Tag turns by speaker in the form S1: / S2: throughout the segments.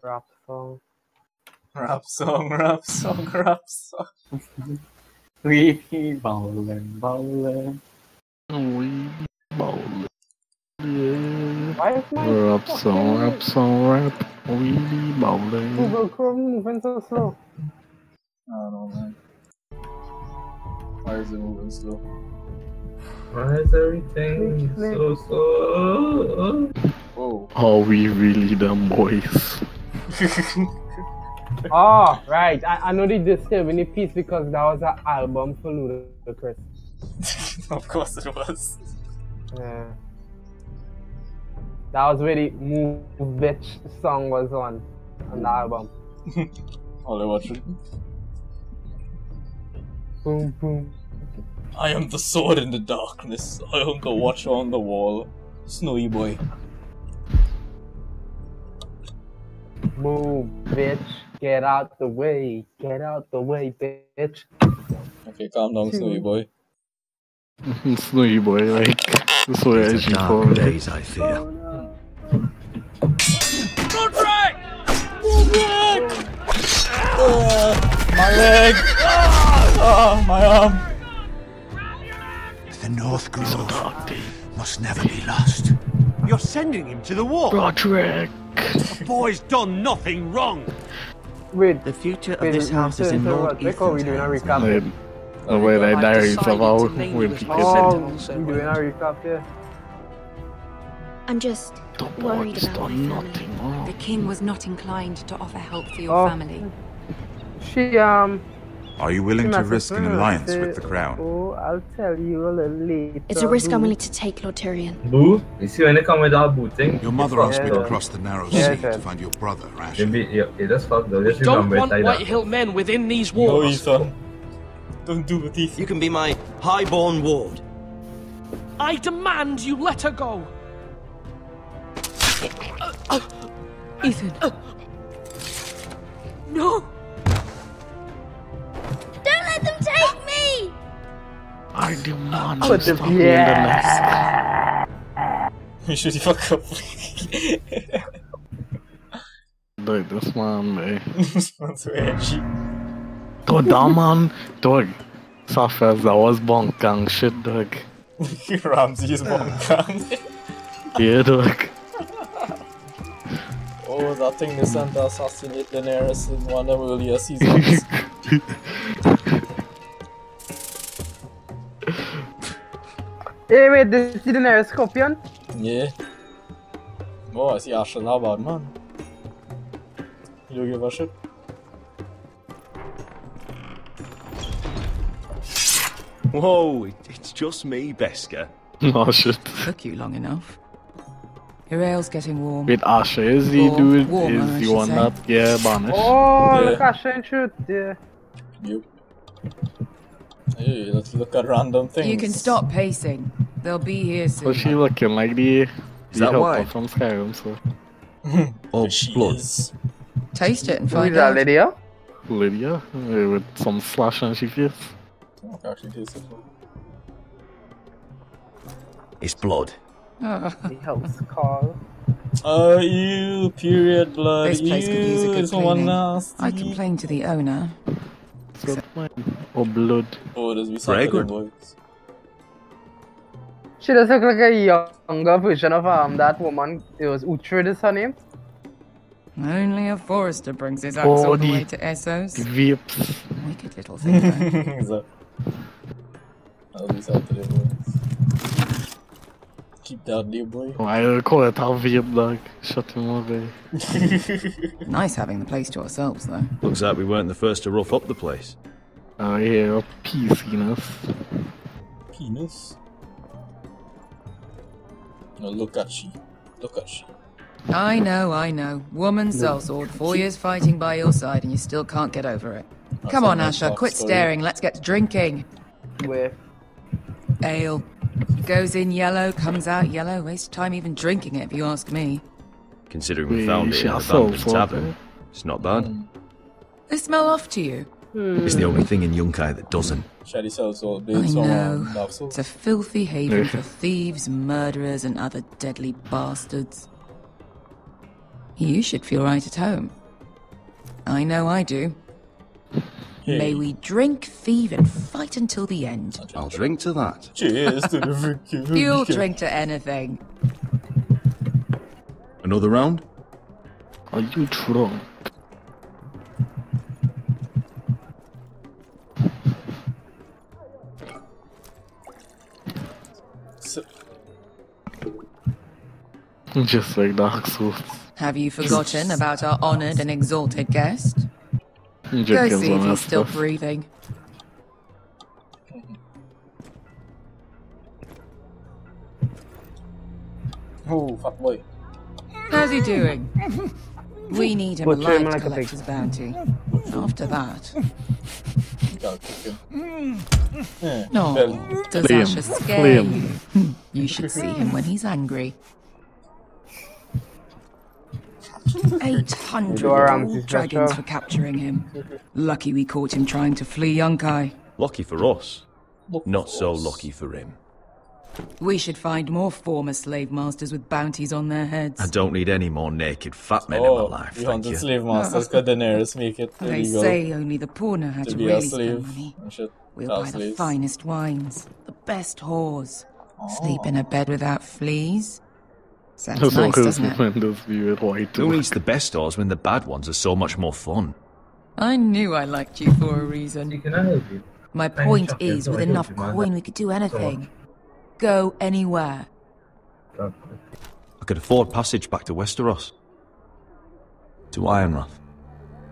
S1: Rap song.
S2: Rap song, rap song, rap song.
S3: We be bowling, bowling. We be bowling. Yeah.
S1: Why is my
S3: Rap song, rap song, rap. We be bowling.
S1: Google Chrome moving so slow?
S2: I don't know, man. Why is it moving slow?
S4: Why is everything so slow?
S2: Whoa.
S3: Oh, we really them boys.
S1: Oh, right. I know they disturbing the piece because that was an album for Ludacris.
S2: Of course it was.
S1: Yeah. That was where the Move Bitch song was on the album.
S2: All I watched.
S1: Boom, boom.
S2: I am the sword in the darkness. I hunger watch on the wall. Snowy boy.
S1: Move, bitch. Get out the way. Get out the way, bitch.
S2: Okay, calm down, Snowy boy.
S3: Snowy boy, like, so
S5: These
S3: edgy
S5: are
S3: for
S5: dark
S3: me.
S5: days, I fear.
S1: Oh, no.
S2: Roderick! My leg! Oh, my arm!
S5: The North Grove must never be lost.
S6: You're sending him to the war.
S3: Roderick!
S6: The boy's done nothing wrong.
S1: Wait,
S5: The future of
S1: wait,
S5: this house is in Lord
S1: Roderick, or we
S5: Ethan's
S1: doing a
S5: hands.
S1: recap?
S3: Like, the way they diaries about
S5: decided to
S3: when
S5: name
S3: people
S5: you
S1: Oh,
S5: as
S1: we doing a recap here.
S7: I'm just
S3: the
S7: worried
S3: boys
S7: about
S3: done
S7: my
S3: nothing
S7: family.
S3: wrong.
S8: The king was not inclined to offer help for your family.
S1: She
S9: Are you willing to
S1: messaged
S9: risk an
S1: me,
S9: alliance
S1: say,
S9: with the crown?
S1: Oh, I'll tell you a little later.
S7: It's a risk I'm
S1: boo.
S7: willing to take, Lord Tyrion.
S4: Boo? You see when they come with that boo thing?
S9: Your mother asked me to
S1: Yeah.
S9: cross the narrow
S1: Yeah,
S9: sea
S1: yeah.
S9: to find your brother, Rash.
S4: It just fucked though. Just
S6: Don't
S4: remember
S6: want
S4: it like
S6: White
S4: that.
S6: Hill men within these
S2: No,
S6: walls.
S2: Ethan. Don't do it, Ethan.
S6: You can be my highborn ward. I demand you let her go.
S8: Ethan.
S6: No.
S7: Don't let them take me!
S3: I demand
S1: Put
S3: to
S1: the
S3: stop me in the nest.
S2: You should fuck up.
S3: Like, this man, man.
S2: This man's so edgy.
S3: Dog, that man, dog. Safas, that was bonkang shit, dog.
S2: Ramsey's bonkang.
S3: Yeah, dog.
S2: Oh, that thing they sent to assassinate Daenerys in one of the earlier seasons.
S1: Hey, wait, this is the Daenerys Scorpion?
S2: Yeah. Oh, I see Asher now, bad man. You don't give a shit.
S6: Whoa, it's just me, Beska.
S3: No shit.
S8: Took you long enough. Your ale's getting warm.
S3: With Asher, is he
S8: Or
S3: dude?
S8: warmer, I
S3: Is the
S8: should
S3: one
S8: say.
S3: that, yeah, banished?
S1: Oh,
S2: Yeah.
S1: look at Shane shoot. Yeah.
S2: Yep. Hey, let's look at random things.
S8: You can stop pacing. They'll be here soon.
S3: So she looking like the
S5: that
S3: helper
S5: why?
S3: from Skyrim, so.
S5: Or
S2: She
S5: blood.
S2: is.
S8: Taste it and
S1: Who
S8: find
S1: is that,
S8: out.
S1: Lydia?
S3: Lydia, with some slash on she face.
S2: Oh, I can actually taste it.
S5: It's blood.
S8: Oh,
S1: The house call.
S2: Ew, period blood.
S8: This place could use a
S2: Ew,
S8: good
S2: it's one
S8: cleaning.
S2: nasty.
S8: I complained to the owner.
S3: So fine. Or blood.
S2: Oh, does we say
S5: Fragrant.
S2: boys?
S1: She does look like a younger version of that woman. It was Uhtred is her name.
S8: Only a forester brings his axe
S3: Oh,
S8: all the
S3: the-
S8: way to Essos.
S3: Vapes.
S8: Wicked little thing, though.
S2: Is that? That'll be sad today, boys. Keep that, dear boy.
S3: Oh, I call it a vape, dog. Shut him away.
S8: Nice having the place to ourselves, though.
S6: Looks like we weren't the first to rough up the place.
S3: Oh, yeah, peaciness.
S2: Penis? No, look at she. Look at she.
S8: I know. Woman sellsword, 4 years fighting by your side, and you still can't get over it.
S2: That's
S8: Come
S2: a
S8: on,
S2: nice
S8: Asher, quit
S2: backstory.
S8: staring. Let's get to drinking.
S1: Where?
S8: Ale. Goes in yellow, comes out yellow. Waste time even drinking it, if you ask me.
S6: Considering we
S3: We
S6: found it in
S3: shall
S6: an abandoned
S3: sell for
S6: tavern, it's not bad.
S8: They smell off to you.
S5: It's the only thing in Yunkai that doesn't.
S2: Shady sells all
S8: I
S2: blades on
S8: know.
S2: Dark Souls.
S8: It's a filthy haven for thieves, murderers, and other deadly bastards. You should feel right at home. I know I do. May we drink, thieve, and fight until the end.
S5: I'll drink to that.
S2: Cheers to the victory.
S8: You'll drink to anything.
S5: Another round?
S3: Are you drunk?
S2: So,
S3: Just like Dark Souls.
S8: Have you forgotten about our honored and exalted guest?
S3: You
S8: Go
S3: just
S8: see if
S3: wanna
S8: he's still
S3: stuff.
S8: breathing.
S2: oh, fuck boy.
S8: How's he doing? We need him
S1: Butcher
S8: alive
S1: him
S8: to
S1: like a
S8: collect
S1: pig.
S8: his bounty. After that...
S2: Gotta kick him.
S8: No, does
S3: Flame.
S8: Asher scare you?
S3: Flame.
S8: You should see him when he's angry. 800
S1: Door Ramsey
S8: gold dragons
S1: special.
S8: for capturing him. Lucky we caught him trying to flee Yunkai.
S5: Lucky for us. Not so lucky for him.
S8: We should find more former slave masters with bounties on their heads.
S5: I don't need any more naked fat men in
S2: Oh,
S5: my life,
S2: you
S5: thank
S2: hunted
S5: you.
S2: slave masters because Daenerys make it
S8: They
S2: illegal
S8: say only the poor know how
S2: to
S8: to
S2: be a
S8: really spend
S2: slave.
S8: money.
S2: And shit.
S8: We'll
S2: Child
S8: buy the
S2: slaves.
S8: finest wines, the best whores. Sleep in a bed without fleas. Sounds
S3: That's
S8: nice,
S3: all
S8: doesn't it?
S3: when this view at white.
S5: Who needs the best stores when the bad ones are so much more fun?
S8: I knew I liked you for a reason.
S4: Can I help you?
S8: My
S4: Tiny
S8: point
S4: chocolate,
S8: is,
S4: so
S8: with
S4: I
S8: enough
S4: don't demand
S8: coin,
S4: that.
S8: we could do anything. Go anywhere.
S5: I could afford passage back to Westeros. To Ironrath.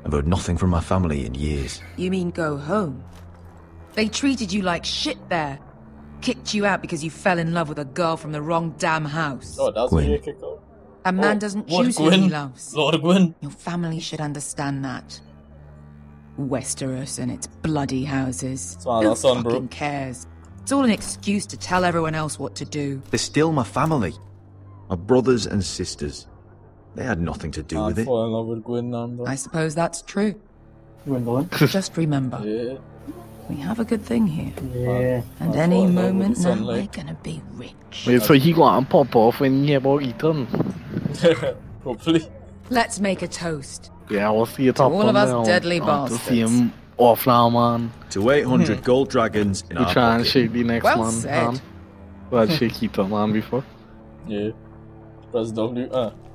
S5: I've heard nothing from my family in years.
S8: You mean go home? They treated you like shit there. Kicked you out because you fell in love with a girl from the wrong damn house.
S2: Oh, that's
S5: Gwyn.
S2: where you kick out.
S8: A man
S2: Oh,
S8: doesn't
S2: Lord
S8: choose who he
S2: Gwyn.
S8: loves.
S2: Lord Gwyn.
S8: Your family should understand that. Westeros and its bloody houses.
S2: why
S8: Who
S2: that's on, bro.
S8: fucking cares? It's all an excuse to tell everyone else what to do.
S5: They're still my family. My brothers and sisters. They had nothing to do
S2: Can't
S5: with it.
S2: fall in love with Gwyn now, bro.
S8: I suppose that's true.
S1: Gwendolyn.
S8: Just remember,
S2: Yeah.
S8: we have a good thing here.
S1: Yeah.
S8: And
S2: I'll
S8: any
S2: fall in love with
S8: moment
S2: the
S8: now, we're
S2: sunlight.
S8: gonna be rich.
S3: Wait, so he go and pop off when you hear about Ethan?
S2: Hopefully.
S8: Let's make a toast.
S3: Yeah, we'll see it up
S8: all of us
S3: down.
S8: deadly
S3: I want to see
S8: bastards.
S3: him off now, man.
S5: To 800 gold dragons in
S3: We
S5: our
S3: try and
S5: pocket.
S3: shake the next
S8: Well
S3: man.
S8: said.
S3: hand. Well, shake Ethan, man, before.
S2: Yeah. Press W.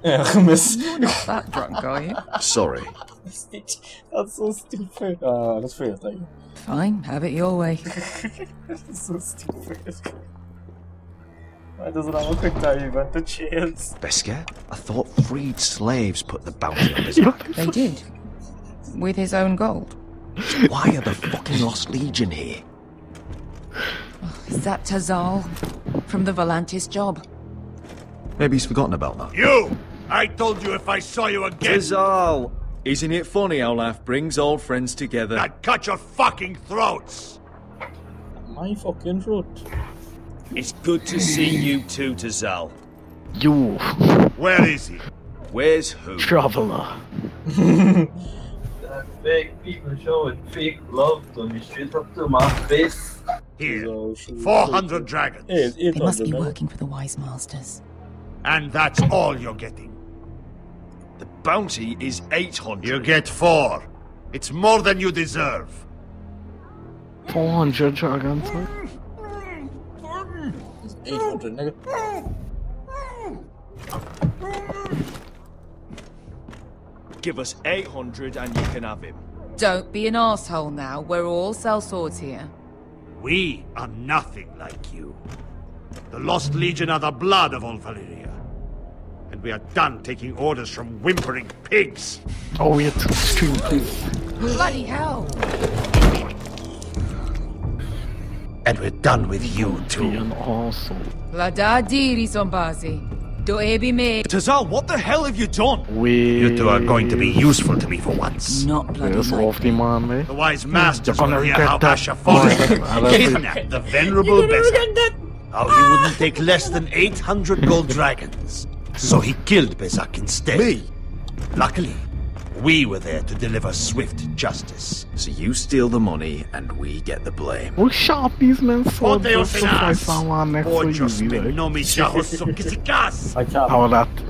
S2: Yeah, I miss.
S8: You're not that drunk, are you?
S5: Sorry.
S2: That's so stupid. That's fair, thank you.
S8: Fine, have it your way.
S2: That's so stupid. Why doesn't have a quick time event to chance?
S5: Beskar? I thought freed slaves put the bounty on his back.
S8: They did. With his own gold.
S5: Why are the fucking Lost Legion here?
S8: Is that Tazal? From the Volantis job?
S5: Maybe he's forgotten about that.
S6: You! I told you if I saw you again,
S5: Tizal! Isn't it funny how life brings old friends together?
S6: I'd cut your fucking throats!
S2: My fucking throat.
S6: It's good to see you too, Tazal.
S3: You,
S6: Where is he?
S5: Where's who?
S3: traveler.
S4: That fake people showing fake love to me straight up to my face.
S6: Here.
S2: So, should we-
S6: 400 dragons.
S2: Hey, it's
S8: They must
S2: 800
S8: be
S2: now.
S8: working for the Wise Masters.
S6: And that's all you're getting.
S5: The bounty is 800.
S6: You get 4. It's more than you deserve.
S3: 400 dragons, man.
S2: It's 800, nigga.
S5: Give us 800 and you can have him.
S8: Don't be an asshole now. We're all sellswords here.
S6: We are nothing like you. The Lost Legion are the blood of all Valyria. And we are done taking orders from whimpering pigs.
S3: Oh, wait, stream, please.
S8: Bloody hell!
S6: And we're done with you
S3: Be
S6: too.
S3: an arsehole.
S8: La da diri sombazi. Do ebi me.
S5: Tazal, what the hell have you done?
S3: Wait.
S6: You two are going to be useful to me for once.
S8: Not bloody
S3: Yes, off the
S8: likely.
S3: man, mate.
S6: The wise masters
S3: You're gonna
S6: will hear
S3: regret
S6: how
S3: that.
S6: Asher fought
S3: I'll have
S6: kidnapped the venerable Bezak. How he wouldn't take less than 800 gold dragons. So he killed Bezak instead.
S5: Me?
S6: Luckily, We were there to deliver swift justice.
S5: So you steal the money and we get the blame.
S3: We'll sharp these men swords
S6: Ponte
S3: just to fight someone next to
S6: Muchos
S3: you, like.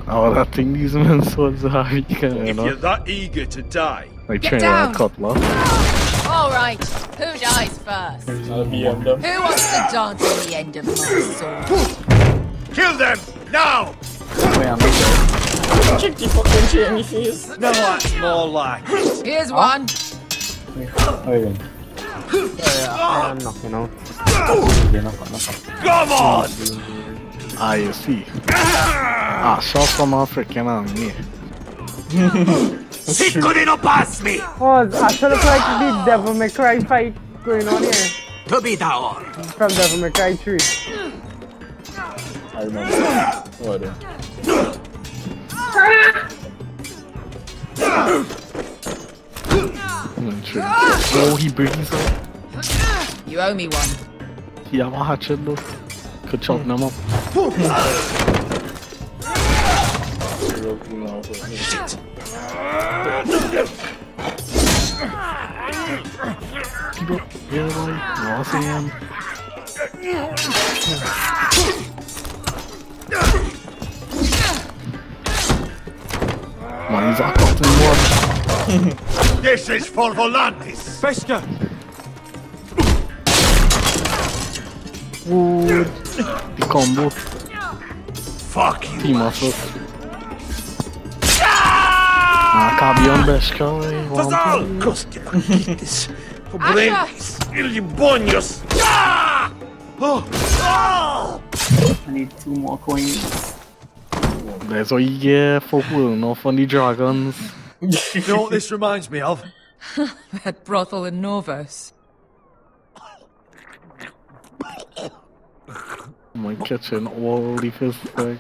S3: How that thing these men swords are, you can, you
S6: If
S3: know?
S6: you're that eager to die,
S3: Like
S8: Get
S3: training
S8: down.
S3: a cutlass.
S8: All right, who dies first?
S2: I'll be on them.
S8: Who wants to dance on the end of my sword?
S6: kill them now!
S2: Check the fucking chain face.
S6: No, that's more like it.
S8: Here's one.
S1: I'm knocking out.
S6: Come on!
S3: Ah, you see. Ah, shot from our freaking enemy.
S6: Sicko di non pass me!
S1: Oh, I feel like the Devil May Cry fight going on here.
S6: To be down.
S1: From Devil May Cry 3.
S2: I remember. Oh, I don't.
S3: Oh, he breathes out.
S8: You owe me one.
S3: He have a hatchet though. Could chop them up. Keep up. Yeah, boy. Lost him. Man, he's a cotton one.
S6: This is for Volantis.
S5: Beska!
S3: Wood. The combo.
S6: Fuck you.
S3: Team effort. Ah, can't be on Beska,
S6: Fasal! Costi banquitis. Pobrellis. Il bonios. Oh!
S10: I need 2 more coins.
S3: That's what you get for pulling off on the dragons.
S5: You know what this reminds me of?
S8: That brothel in Novos.
S3: My kitchen, all the fist like.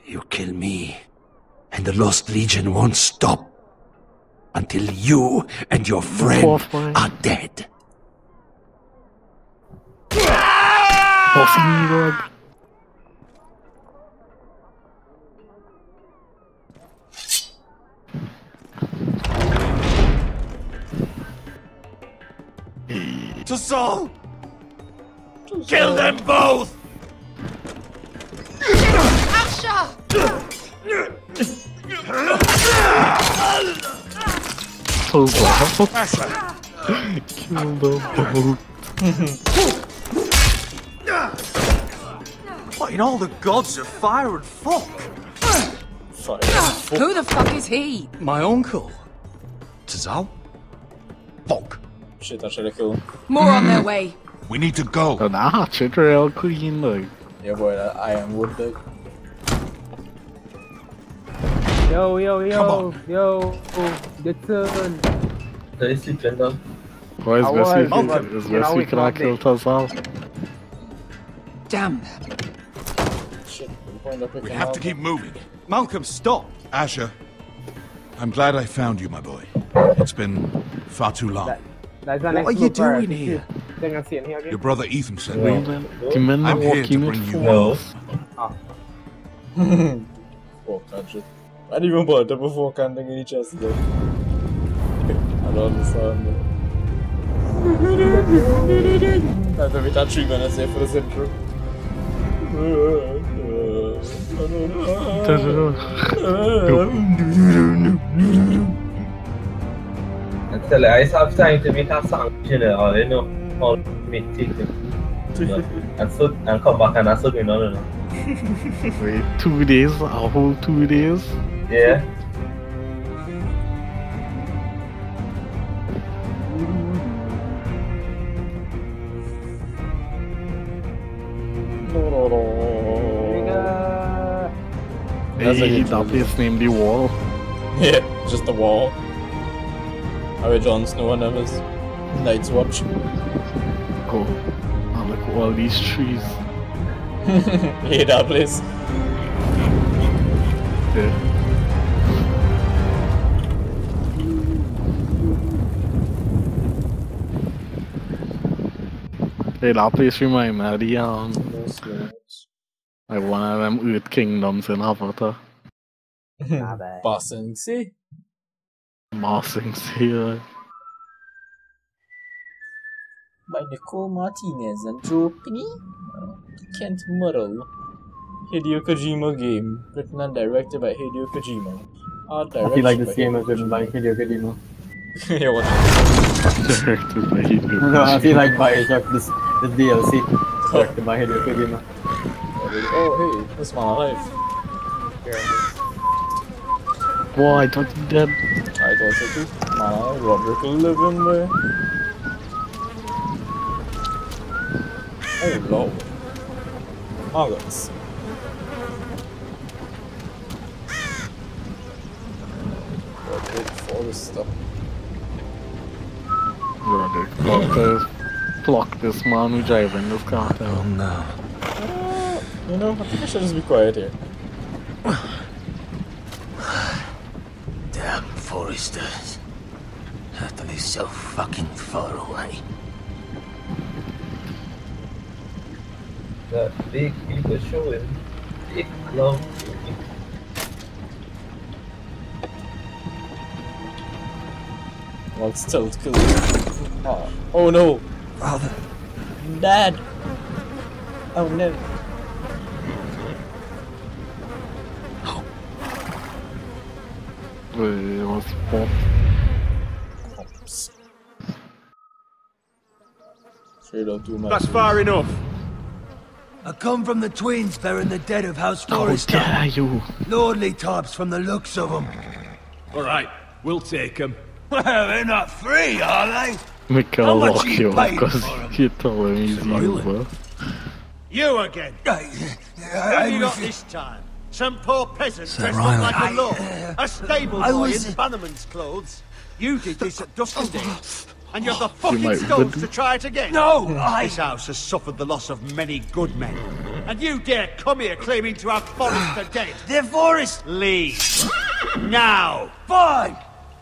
S6: You kill me, and the Lost Legion won't stop until you and your friend are dead.
S3: Bossy me, Rob.
S6: To Saul! Kill them both!
S8: Asha!
S3: Close the house.
S6: Asha!
S3: Kill them both.
S5: What in all the gods of fire and fuck?
S8: Who the fuck is he?
S5: My uncle. Tazal? Fuck.
S2: Shit, I should have killed him.
S8: More on their way.
S9: We need to go.
S3: And that hatchet real clean, like.
S2: Yeah, boy, that iron wood, like.
S1: Yo,
S9: Come on.
S1: the turn.
S4: There is sleep, Gender.
S3: Why is
S1: I
S3: best
S1: was,
S3: we
S1: but,
S3: is
S1: you know,
S3: best we
S1: it's
S3: cannot
S1: not
S3: kill
S1: there.
S3: Tazal?
S8: Damn.
S2: Shit, the point of
S9: We
S2: picking
S9: have
S2: up.
S9: to keep moving.
S5: Malcolm, stop!
S9: Asher, I'm glad I found you, my boy. It's been far too long.
S1: That's an
S5: What are you
S1: explorer.
S5: doing here?
S1: Thing I see in here again.
S9: Your brother Ethan sent
S3: Wait,
S9: me.
S3: the men are
S9: I'm here to
S3: walking
S9: bring
S3: it
S9: you
S3: forward.
S2: Fuck that shit. I didn't even bother before canting in the chest again. I don't understand. That's a bit of 3 minutes there for the intro.
S4: Actually, I have time to make a song, you know, all meditate. And come back and that's something, no.
S3: Wait, 2 days? A whole 2 days?
S4: Yeah.
S3: Hey, that place named The Wall.
S2: Yeah, just the wall. How Jon Snow and them is Night's Watch.
S3: Oh, and look at all these trees.
S2: Yeah, that place.
S3: Yeah. Hey, that place remind me of the, like one of them Earth Kingdoms in Avatar.
S2: Bossing, see?
S3: Mossing here.
S2: By Nicole Martinez and Joe Penny. Kent Murrell. Hideo Kojima game. Written and directed by Hideo Kojima. Art
S10: I feel like
S2: direction
S10: this
S2: by
S10: game
S2: Hideo
S10: is written by Hideo Kojima.
S2: Yeah, watch it.
S3: Directed by Hideo
S10: No, I feel
S3: Kojima.
S10: like this DLC directed by Hideo Kojima.
S2: Oh, hey, this man alive.
S3: Whoa, I thought he dead.
S2: I thought so too. Man, Roderick living there. Oh, lord. August. Roderick Forrester.
S3: Roderick, block this man who driving this car.
S5: Oh no.
S2: You know, I think I should just be quiet here.
S11: Damn foresters. They're so fucking far away.
S4: That big people showing. Big love.
S2: Well, still kill. Oh no!
S5: Father.
S2: Dad! Oh no.
S3: What's pop?
S2: Straight up too much.
S6: That's far enough.
S11: I come from the twins bearing the dead of House
S3: How
S11: Forrester.
S3: dare you?
S11: Lordly tops from the looks of them.
S6: All right, we'll take them.
S11: Well, they're not free, are they?
S3: Mikkel
S11: How much
S3: lock
S11: are you
S3: you up
S11: paying
S3: because
S11: for 'em?
S3: you told him he's evil.
S6: You again. What you got this time? Some poor peasant
S5: Sir
S6: dressed
S5: Ryland.
S6: up like a lord. A stable
S11: I
S6: boy
S11: was-
S6: in Bannerman's clothes. You did this at Duskendale. And you're the
S3: might
S6: fucking stones
S3: win.
S6: to try it again.
S11: No,
S6: This house has suffered the loss of many good men. And you dare come here claiming to have Forrester dead.
S11: They're forest.
S6: Leave. Now.
S11: Fine.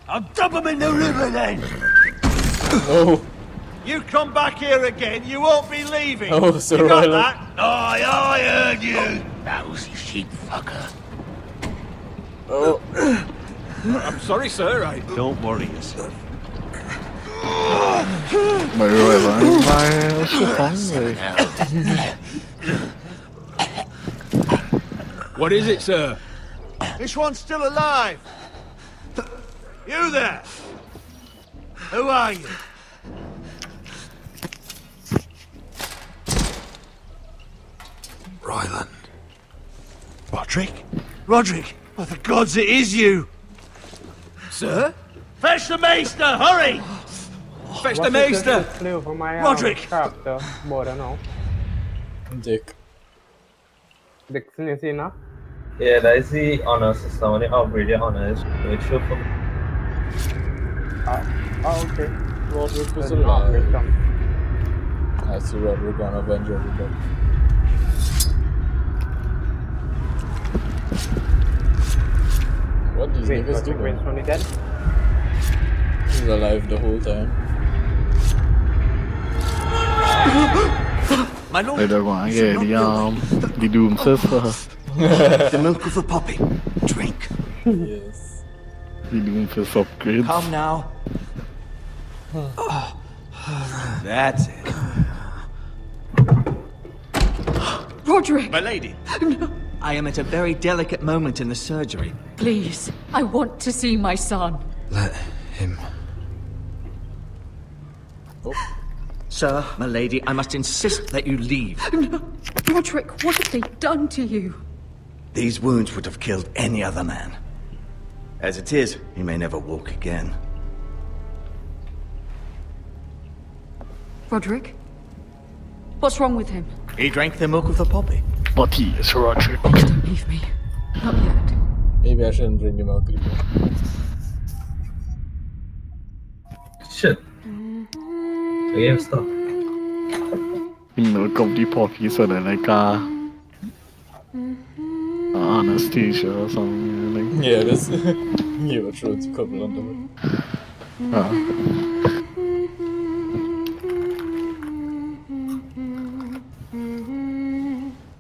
S11: I'll dump them in the river then.
S2: Oh,
S6: You come back here again, you won't be leaving.
S2: Oh, Sir
S6: you got
S2: Ryland.
S6: that?
S11: I heard you. Lousy sheep fucker.
S2: oh.
S6: I'm sorry, sir. Don't worry yourself.
S3: My Ryland, my hungry.
S6: What is it, sir? This one's still alive. You there? Who are you?
S5: Ryland.
S6: Roderick? Roderick! By the gods, it is you! Sir? Fetch the maester, hurry! Fetch the maester! Roderick!
S1: Character, but I know.
S2: Dick.
S1: Dixon, you see now?
S4: Yeah, that is the honor system. When you upgrade your honors, it should come.
S1: Oh, okay.
S2: Roderick was
S1: There's an upgrade
S2: alive.
S1: come.
S2: I see Roderick gonna avenge everybody. What these
S1: Wait,
S2: niggas
S1: Roderick
S2: doing?
S1: went from the dead?
S2: He's alive the whole time.
S11: My lord.
S3: They don't want to get the Doom Fist.
S11: The milk of the poppy. Drink.
S2: Yes.
S3: The Doom Fist upgrades.
S11: Come now. That's it.
S12: Roderick!
S6: My lady!
S11: I am at a very delicate moment in the surgery.
S12: Please, I want to see my son.
S5: Let him.
S11: Sir, my lady, I must insist that you leave.
S12: No. Roderick, what have they done to you?
S11: These wounds would have killed any other man. As it is, he may never walk again.
S12: Roderick? What's wrong with him?
S11: He drank the milk of the poppy.
S3: But he is Roderick.
S12: Don't leave me. Not yet.
S2: Maybe I shouldn't drink your milk anymore.
S4: Shit. The game stopped.
S3: The milk of the poppy, so they're like anesthesia or something.
S2: Yeah, this. You were true to couple under it.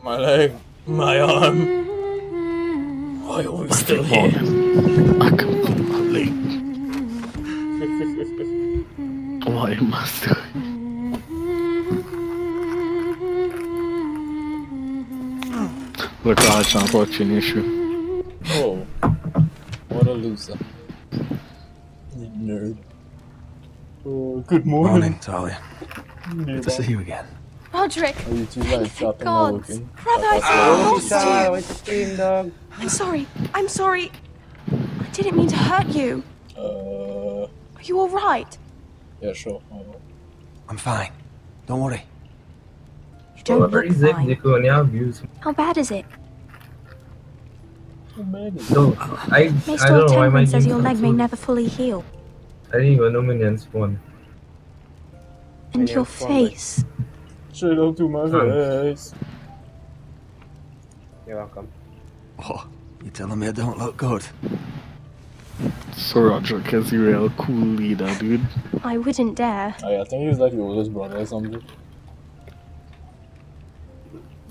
S2: My leg, my arm. I always still here.
S3: I come to my lake. Why must I? Look, I can't watch an issue.
S2: Oh, what a loser. You nerd. Oh, good morning.
S5: Morning, Talia. Good to see you again.
S7: Roderick!
S2: Are you two guys
S7: Thank
S2: shopping
S7: God.
S2: or looking?
S7: Brother, I
S1: Child,
S7: lost
S1: what's the scream, dog?
S7: you! I'm sorry. I'm sorry. I didn't mean to hurt you. Are you alright?
S2: Yeah, sure.
S5: I'm fine. Don't worry.
S7: You don't look fine. How bad is it?
S4: No, I
S7: Maester
S4: don't know why my
S7: Temperance says
S4: game
S7: your leg may
S4: cancelled.
S7: never fully heal.
S4: I didn't even know minions spawn.
S7: And your face.
S2: Straight up to my face.
S1: You're welcome.
S5: Oh, you telling me I don't look good?
S3: So Roderick is a real cool leader, dude.
S7: I wouldn't dare.
S2: Oh, yeah, I think he's like your oldest brother or something.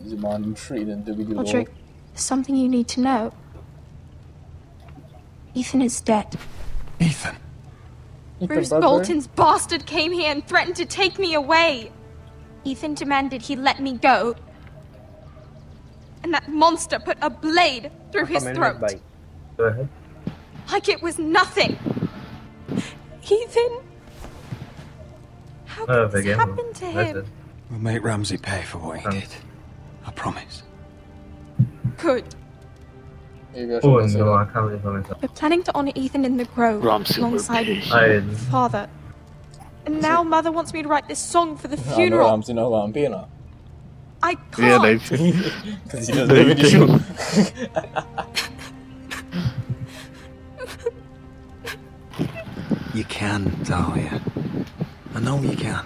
S2: He's a man you treated to be the
S7: Roderick, there's something you need to know. Ethan is dead.
S5: Ethan?
S7: Bruce Bolton's bastard came here and threatened to take me away. Ethan demanded he let me go. And that monster put a blade through his throat.
S4: Go ahead.
S7: Like it was nothing. Ethan. How could this happen to him?
S5: We'll make Ramsay pay for what he did. I promise.
S7: Good.
S4: Oh no, I can't live on myself.
S7: We're planning to honor Ethan in the grove
S3: Ramsay will
S7: alongside
S3: pay.
S7: Father. And now Mother wants me to write this song for the
S2: No,
S7: funeral.
S2: Ramsay no vampire now.
S7: I can't.
S3: Yeah, they.
S2: Because he doesn't live in the show.
S5: You can, Talia. I know you can.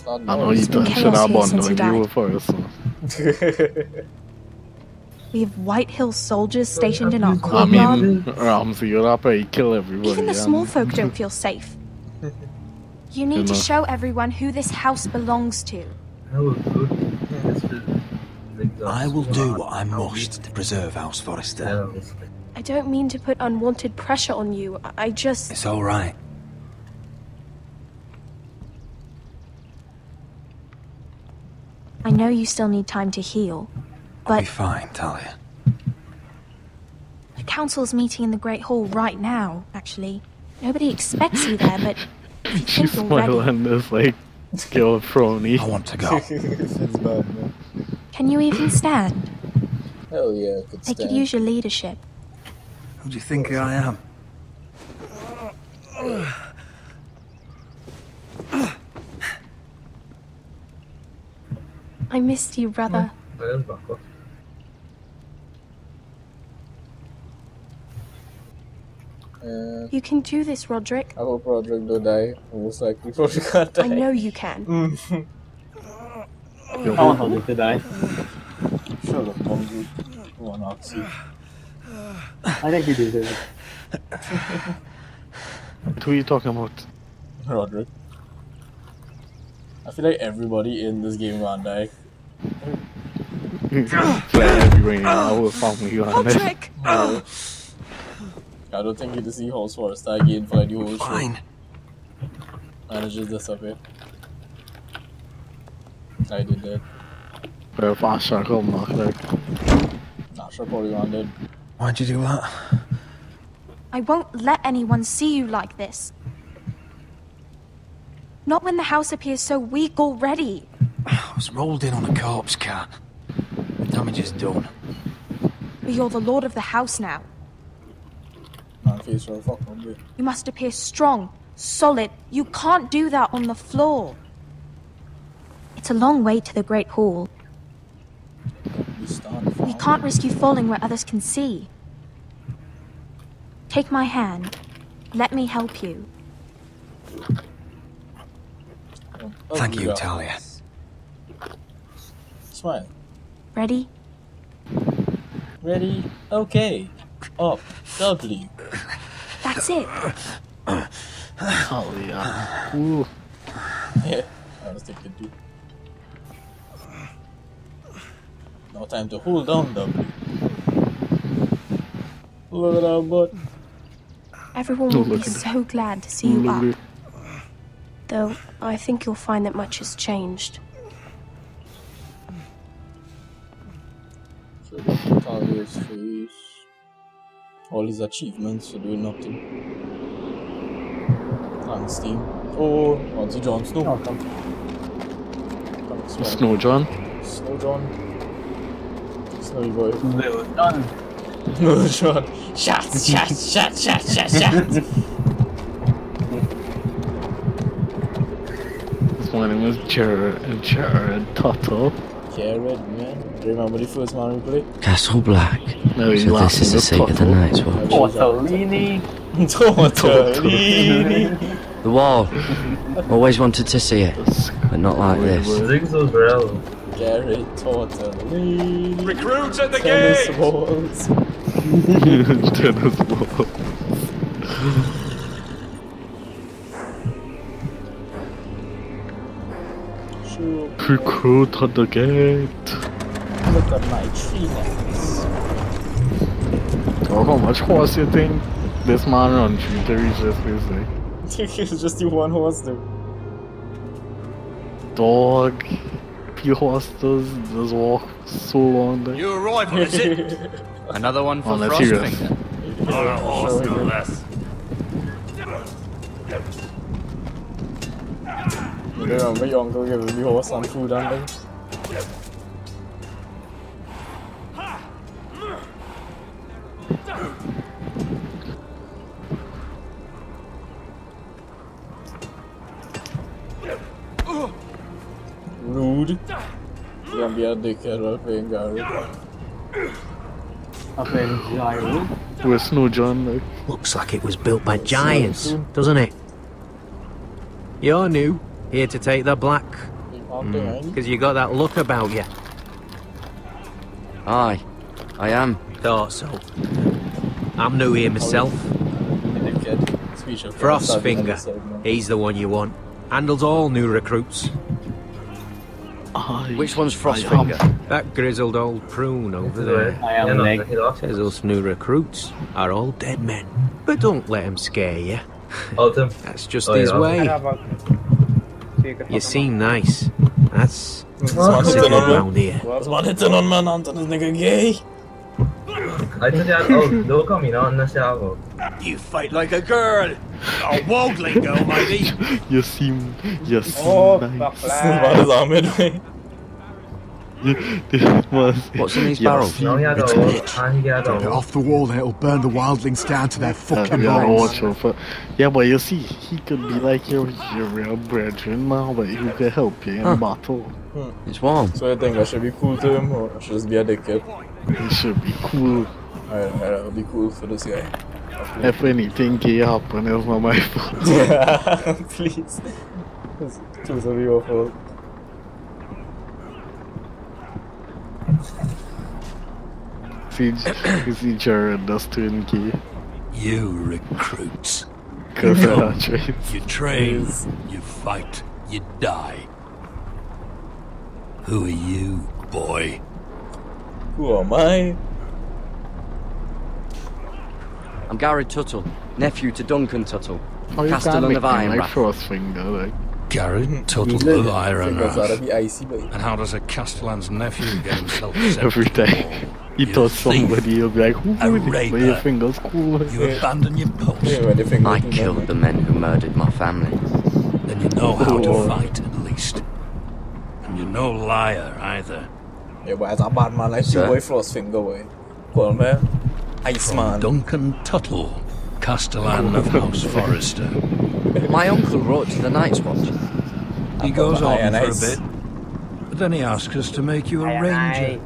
S3: I know you done should have bonded you for us.
S7: We have White Hill soldiers stationed in our
S3: I
S7: courtyard.
S3: mean, Ramsay, you'll have to kill everybody.
S7: Even the small folk don't feel safe. You need to
S3: know.
S7: show everyone who this house belongs to.
S5: I will do what I must to preserve House Forrester.
S7: I don't mean to put unwanted pressure on you. I just...
S5: It's all right.
S7: I know you still need time to heal,
S5: I'll be
S7: but
S5: fine, Talia.
S7: the council's meeting in the Great Hall right now, actually. Nobody expects you there, but if you
S3: She's
S7: think you're ready...
S3: smiling this like skill Frony.
S5: I want to go.
S2: It's bad, man.
S7: Can you even stand?
S2: Hell yeah, I could
S7: I
S2: stand.
S7: could use your leadership.
S5: Who do you think I am?
S7: I missed you, brother. You can do this, Roderick.
S2: I hope Roderick don't die. Most likely Roderick can't die.
S7: I know you can.
S10: I want Roderick to die.
S2: Shut up, Mongo. Come on, Oxy.
S10: I think he deserves it.
S3: Who are you talking about?
S2: Roderick. I feel like everybody in this game gonna die.
S3: Fly everywhere, I will find you on it.
S7: Roderick!
S2: I don't think you to see House Forrester again for like the whole show.
S5: Fine.
S2: And it's just disappear. I did that.
S3: But if I circle, knock like.
S2: Not sure probably one did.
S5: Why'd you do that?
S7: I won't let anyone see you like this. Not when the house appears so weak already.
S5: I was rolled in on a corpse cart. The damage is done.
S7: But you're the lord of the house now.
S2: Man, face for a fuck one.
S7: You must appear strong, solid. You can't do that on the floor. It's a long way to the Great Hall. We can't risk you falling where others can see. Take my hand. Let me help you.
S5: Thank you, Talia.
S2: Smile.
S7: Ready?
S2: Ready? Okay. Up. W.
S7: That's it.
S3: Oh yeah. Ooh.
S2: Yeah, I was thinking too. No time to hold down, W. Look at that butt.
S13: Everyone will be so glad to see you up. Though, I think you'll find that much has changed.
S2: So we put all his face. All his achievements for doing nothing. Thanks, team. Oh, what's it, Jon Snow?
S3: Snow John.
S2: Snow John. Snowy boy.
S10: Little John.
S2: No, John. Shots, shots, shots, shots, shots, shots.
S3: This one was Jared Tuttle.
S2: Jared, man. Do you remember the first man we played?
S14: Castle Black.
S3: No,
S14: So this is the seat of the Night's Watch.
S10: Tortellini.
S14: The wall. Always wanted to see it, but not like this.
S4: Zigzag's real.
S2: Jared Tortellini.
S6: Recruits at the
S2: Tennis
S6: gate!
S2: balls.
S3: Tennis balls. Recruit at the gate.
S2: Look at my tree necks.
S3: Oh, how much horse you think this man run through to reach this place like?
S2: It's just the one horse though.
S3: Dog. Few horse does walk so long there.
S6: New arrival, is it?
S15: Another one for
S3: Oh, that's serious.
S15: Frostfinger.
S6: On a horse, no less.
S2: You remember your uncle giving the horse and food and things? Rude. You're gonna be a dickhead while playing Gary.
S10: I'm playing Gyro.
S3: Where's Snow John like?
S16: Looks like it was built by giants, doesn't it? You're new, here to take the black. Because you got that look about you.
S14: Aye, I am.
S16: Thought so. I'm new here myself. Frostfinger. He's the one you want. Handles all new recruits.
S14: Which one's Frostfinger?
S16: That grizzled old prune over there.
S10: I am Nick.
S16: Says us new recruits are all dead men. But don't let him scare you. That's just his way. You seem nice. That's what's it around here.
S2: What's one hitting on man Anton is nigga gay?
S4: I thought you had don't come in on the shower.
S6: You fight like a girl. A worldly girl, maybe.
S3: You seem nice.
S2: What is Ahmed?
S14: What's in these barrels?
S9: Get it off the wall there, it'll burn the wildlings down to their fucking bones.
S3: Yeah, but you see, he could be like your real brethren now, but he could help you in battle.
S14: It's warm.
S2: So I think I should be cool to him, or I should just be a dickhead?
S3: He should be cool.
S2: Alright, I'll be cool for this guy.
S3: If anything can happen, it's not my fault.
S2: Yeah, please. It's totally your fault.
S3: You see Jared does 2K.
S6: You recruits.
S3: Cause
S6: you train, you fight, you die. Who are you, boy?
S2: Who am I?
S14: I'm Gary Tuttle, nephew to Duncan Tuttle,
S3: Oh, you can't
S14: Castellan
S3: make
S14: of
S3: me like
S14: Ironrath.
S3: Frostfinger, like.
S6: Garrett Tuttle of Ironrath.
S2: Icy,
S6: And how does a Castellan's nephew get himself
S3: Every day. He touch somebody, he'll be like, who would it? But your finger's cool.
S6: You abandon your post.
S14: I killed the men who murdered my family.
S6: Then you know how to fight, at least. And you're no liar, either.
S2: Yeah, but as a bad man, I see boy Frostfinger, boy. Call me Iceman.
S6: Duncan Tuttle, Castellan of House Forrester.
S14: My uncle wrote to the Night's Watch.
S6: He goes on for a
S2: ice.
S6: bit, but then he asks us to make you a ranger.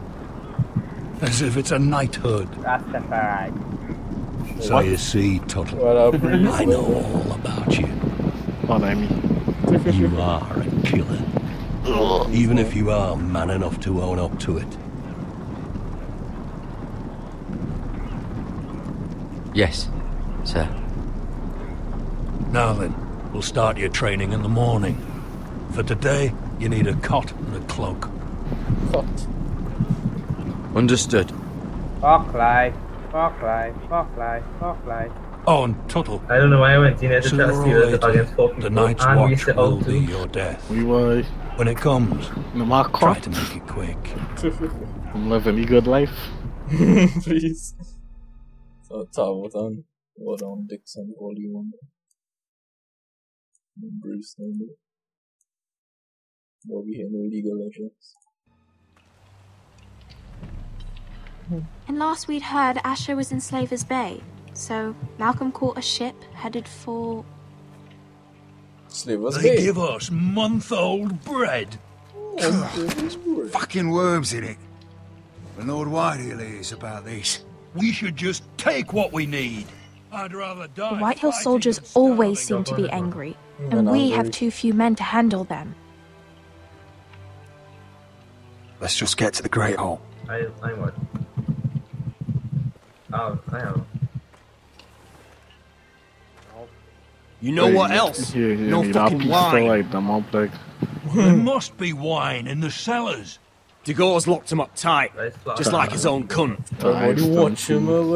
S6: As if it's a knighthood. So you see, Tuttle, I know all about you.
S3: What I mean?
S6: You are a killer. Even if you are man enough to own up to it.
S14: Yes, sir.
S6: Now then, We'll start your training in the morning. For today, you need a cot and a cloak.
S2: Cot.
S14: Understood.
S1: Fuck life. Fuck life. Fuck life. Fuck life.
S6: Oh, and Tuttle.
S4: I don't know why I went in here to try to steal it against fucking
S6: the Night's
S4: and we
S6: Watch
S4: sit
S6: will
S4: out
S6: be
S4: too.
S6: your death.
S3: We were.
S6: When it comes,
S3: try
S6: to make it quick.
S3: I'm living a good life.
S2: Please. So, Tawotan, Wadon Dixon, Volume 1. Bruce number. Bobby here, no legal legends.
S13: And last we'd heard, Asher was in Slaver's Bay. So Malcolm caught a ship headed for...
S2: Slaver's
S6: They
S2: Bay.
S6: give us month-old bread.
S15: Fucking worms in it. The Lord Whitehill is about this.
S6: We should just take what we need. I'd rather die.
S13: The Whitehill soldiers always seem to be angry, and we have too few men to handle them.
S15: Let's just get to the Great Hall.
S4: I would. Oh, I have.
S6: You know what else? No fucking wine. There must be wine in the cellars.
S17: Degau's locked him up tight, just like his own cunt.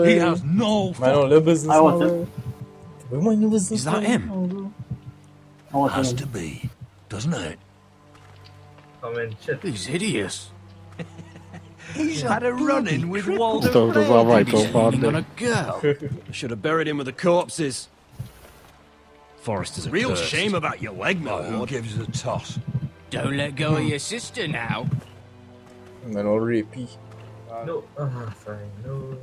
S6: He has no
S17: Is that him?
S6: Has to be, doesn't it?
S17: He's hideous.
S6: He's had a run-in with Walter
S3: Still does all right so
S17: He's
S3: far.
S17: hitting on a girl. I should have buried him with the corpses. Forrester's a
S6: Real
S17: cursed.
S6: shame about your leg, my
S17: Who
S6: lord. Gives a toss.
S17: Don't let go of your sister now.
S2: And then all rapey.
S4: No, fine, no.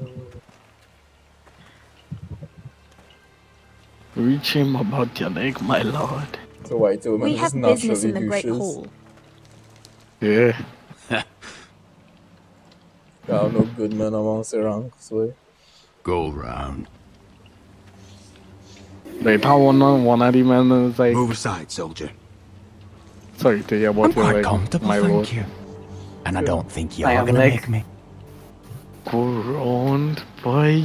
S3: Reach him about your leg, my lord.
S2: So Whitehill man
S13: We
S2: is
S13: have business in the
S2: naturally
S13: Great
S2: douches.
S13: Hall.
S3: Yeah.
S2: There are no good men amongst the ranks, way.
S15: Go round.
S3: Like, how one of the men is like...
S15: Move aside, soldier.
S3: Sorry to hear about
S15: I'm
S3: your
S15: quite
S3: leg,
S15: comfortable,
S3: my
S15: thank
S3: lord.
S15: you. And I don't think you're
S10: I have
S15: gonna
S10: leg.
S15: make me.
S3: Go round, boy.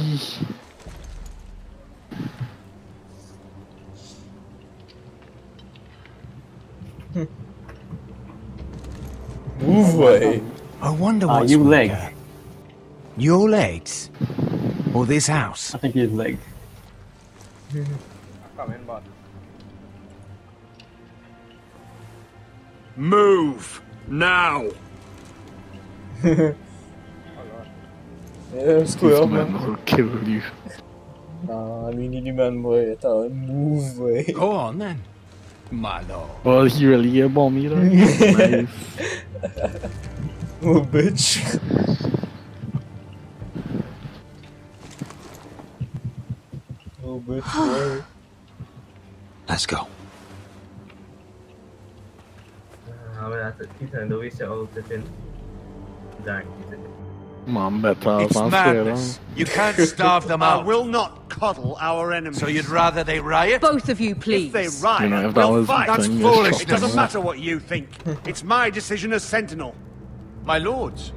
S2: Move away.
S15: I wonder what's
S10: you
S15: weaker.
S10: leg.
S15: Your legs? Or this house?
S10: I think he's leg.
S1: Come in, bud.
S6: Move now.
S2: Yeah, square,
S3: This man
S2: man.
S3: will kill you.
S2: Nah, we need the man, boy. Move away.
S15: Go on then, my lord.
S3: Well, he really a bomb either. Nice.
S2: Oh, bitch. Oh, bitch, boy.
S15: Let's go.
S4: I'm gonna have to keep on the way so I'll in. Darn,
S3: Man, better
S6: It's
S3: than
S6: madness. You can't starve them out.
S18: I will not coddle our enemies.
S6: So you'd rather they riot?
S12: Both of you, please.
S18: If they riot,
S3: You know, if that
S18: we'll
S3: was the
S18: fight.
S3: thing,
S18: That's
S3: it's
S18: foolish. It
S3: shocking,
S18: doesn't
S3: man.
S18: matter what you think. It's my decision as Sentinel.
S6: My lords.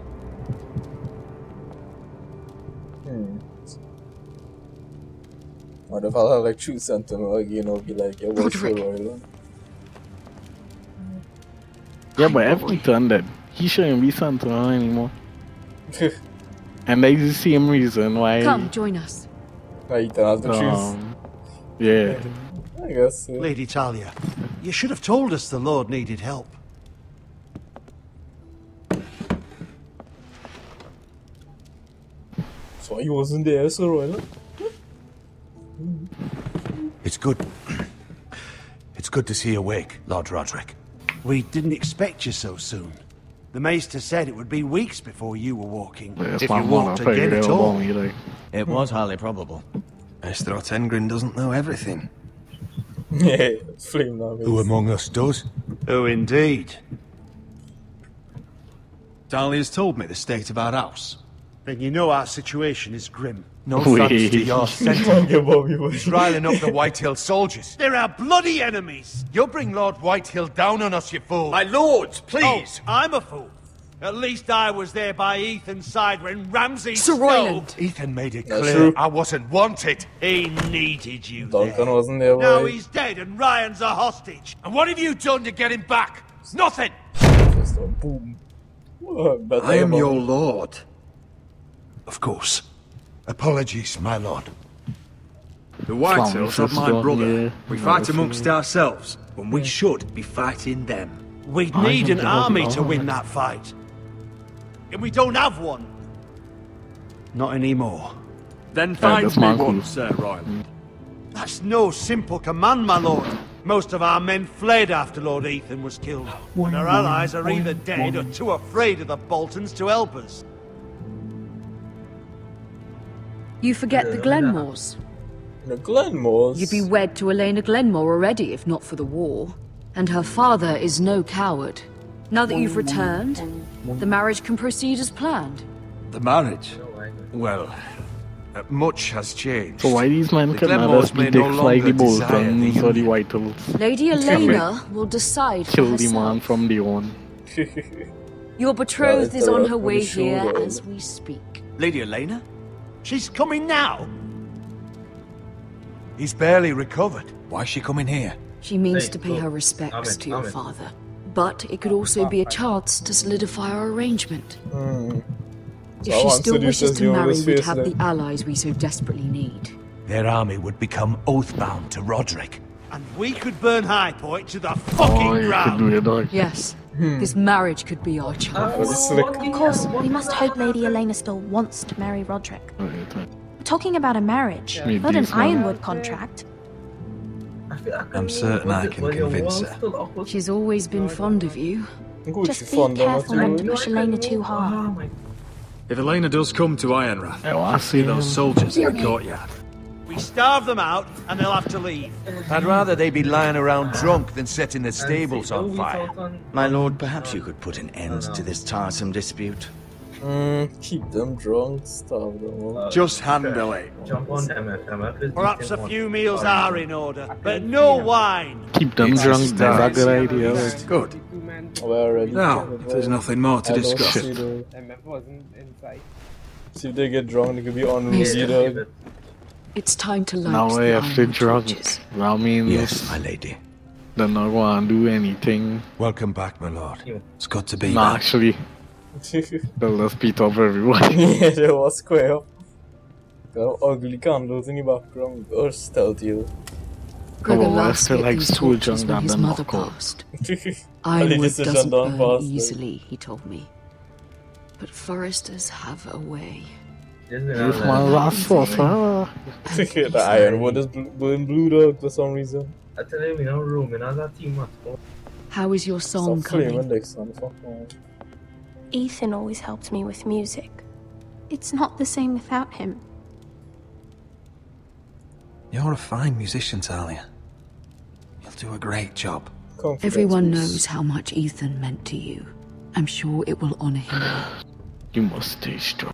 S2: What if I'll have like true sentinel again? I'll be like, yeah, what's your royal?
S3: Yeah, but every turn that he shouldn't be Sentinel anymore. And that's the same reason why.
S12: Come, join us.
S2: I don't have to choose.
S3: Yeah.
S2: I guess.
S18: Lady Talia, you should have told us the Lord needed help.
S2: So he wasn't there, so royal.
S6: It's good. It's good to see you awake, Lord Roderick.
S18: We didn't expect you so soon. The Maester said it would be weeks before you were walking.
S3: Yes,
S18: if
S3: my
S18: you walked
S3: mother
S18: again
S3: figured
S18: at
S3: it
S18: all.
S3: out, like.
S14: It was highly probable. Maester Otengrin doesn't know everything.
S2: Yeah, flame now.
S6: Who among us does?
S18: Oh, indeed.
S5: Dahlia's told me the state of our house.
S18: Then you know our situation is grim.
S6: No thanks to your sentinel. He's riling up the Whitehill soldiers.
S18: They're our bloody enemies!
S6: You'll bring Lord Whitehill down on us, you fool.
S17: My lords, please!
S18: Oh, I'm a fool.
S6: At least I was there by Ethan's side when Ramsay
S12: Sir
S6: stole.
S12: Royland.
S15: Ethan made it
S2: That's
S15: clear
S2: true.
S15: I wasn't wanted.
S6: He needed you
S2: Duncan
S6: there.
S2: wasn't there,
S6: Now
S2: boy.
S6: he's dead and Ryan's a hostage. And what have you done to get him back? Nothing.
S2: Just a boom.
S9: I am your lord.
S15: Of course. Apologies, my lord.
S17: The Whitetails are my brother. We fight amongst
S3: yeah.
S17: ourselves when we should be fighting them.
S6: We'd need an army to win that fight. And we don't have one.
S17: Not anymore. Then
S3: Yeah,
S17: find
S3: that's
S17: me
S3: my
S17: one,
S3: cool.
S17: Sir Royland.
S6: That's no simple command, my lord. Most of our men fled after Lord Ethan was killed. And our allies are either dead or too afraid of the Boltons to help us.
S12: You forget the Glenmores.
S2: The Glenmores?
S12: You'd be wed to Elena Glenmore already, if not for the war. And her father is no coward. Now that you've returned, the marriage can proceed as planned.
S9: The marriage? Well, much has changed.
S3: So why these men
S9: The
S3: can
S9: Glenmores
S3: just be
S9: may no
S3: dicks like the
S9: longer desire
S3: Boltons
S9: the
S3: or the
S9: union.
S3: Whitehills?
S12: Lady Elena will decide for
S3: Kill the
S12: herself.
S3: man from the own.
S12: Your betrothed
S2: Yeah,
S12: is on
S2: it's
S12: her
S2: on
S12: way
S2: the
S12: here
S2: shoulder.
S12: as we speak.
S11: Lady Elena?
S6: She's coming now.
S15: He's barely recovered.
S9: Why is she coming here?
S12: She means
S4: Hey,
S12: to pay
S4: look,
S12: her respects
S4: I'm
S12: to your
S4: in.
S12: father. But it could also be a chance to solidify our arrangement. If she still wishes to marry, we'd have the allies we so desperately need.
S15: Their army would become oath-bound to Roderick.
S6: And we could burn High Point to the
S3: Oh,
S6: fucking
S3: you could
S6: ground.
S3: do it, dog.
S12: Yes, this marriage could be our chance.
S13: Of course, we must hope Lady Elena still wants to marry Roderick. We're talking about a marriage,
S3: Yeah.
S13: not an
S3: These men.
S13: ironwood contract.
S5: I'm certain I can convince her.
S12: She's always been fond of you.
S13: Just be careful not to push Elena too hard.
S17: If Elena does come to Ironrath,
S3: I see
S17: those soldiers in the courtyard.
S6: We starve them out and they'll have to leave.
S18: I'd rather they be lying around drunk than setting the stables on fire.
S11: My lord, perhaps you could put an end to this tiresome dispute.
S2: Keep them drunk, starve them out.
S9: Just handle it.
S4: Jump on MFM.
S6: Perhaps a few meals are in order, but no wine.
S3: Keep them drunk, that's a good idea. Like.
S17: Good.
S2: We're already.
S17: Now, if there's nothing more to discuss.
S1: MF wasn't inside.
S2: See if they get drunk, they could be unruly, dog.
S12: It's time to light
S3: Now
S12: the
S3: I have to
S12: iron
S3: drunk.
S12: torches.
S3: That means
S11: Yes, my lady.
S3: they're not going to do anything.
S15: Welcome back, my lord.
S5: It's good to be
S3: Nah,
S5: back.
S3: actually, they'll just beat up everyone.
S2: Yeah, they was square. Got ugly candles in the background. Or stealthy.
S12: Gregor
S3: Oh, I
S12: last
S3: feel
S12: lit
S3: like
S12: these
S3: school
S12: torches
S3: junk
S12: when
S3: and
S12: his
S3: then
S12: mother
S3: knock out.
S12: passed.
S2: Ali
S12: Ironwood
S2: decision
S12: doesn't
S2: done
S12: burn
S2: fast,
S12: easily, he told me. But foresters have a way.
S3: If my last was her.
S2: The ironwood is blowing blue, dog, for some reason.
S4: I tell you, in our room, in our team,
S12: How is your song
S2: Stop flaming,
S12: coming?
S2: Dixon. Fuck man.
S13: Ethan always helped me with music.
S7: It's not the same without him.
S5: You're a fine musician, Talia. You'll do a great job.
S12: Everyone knows how much Ethan meant to you. I'm sure it will honor him well.
S3: You must stay strong.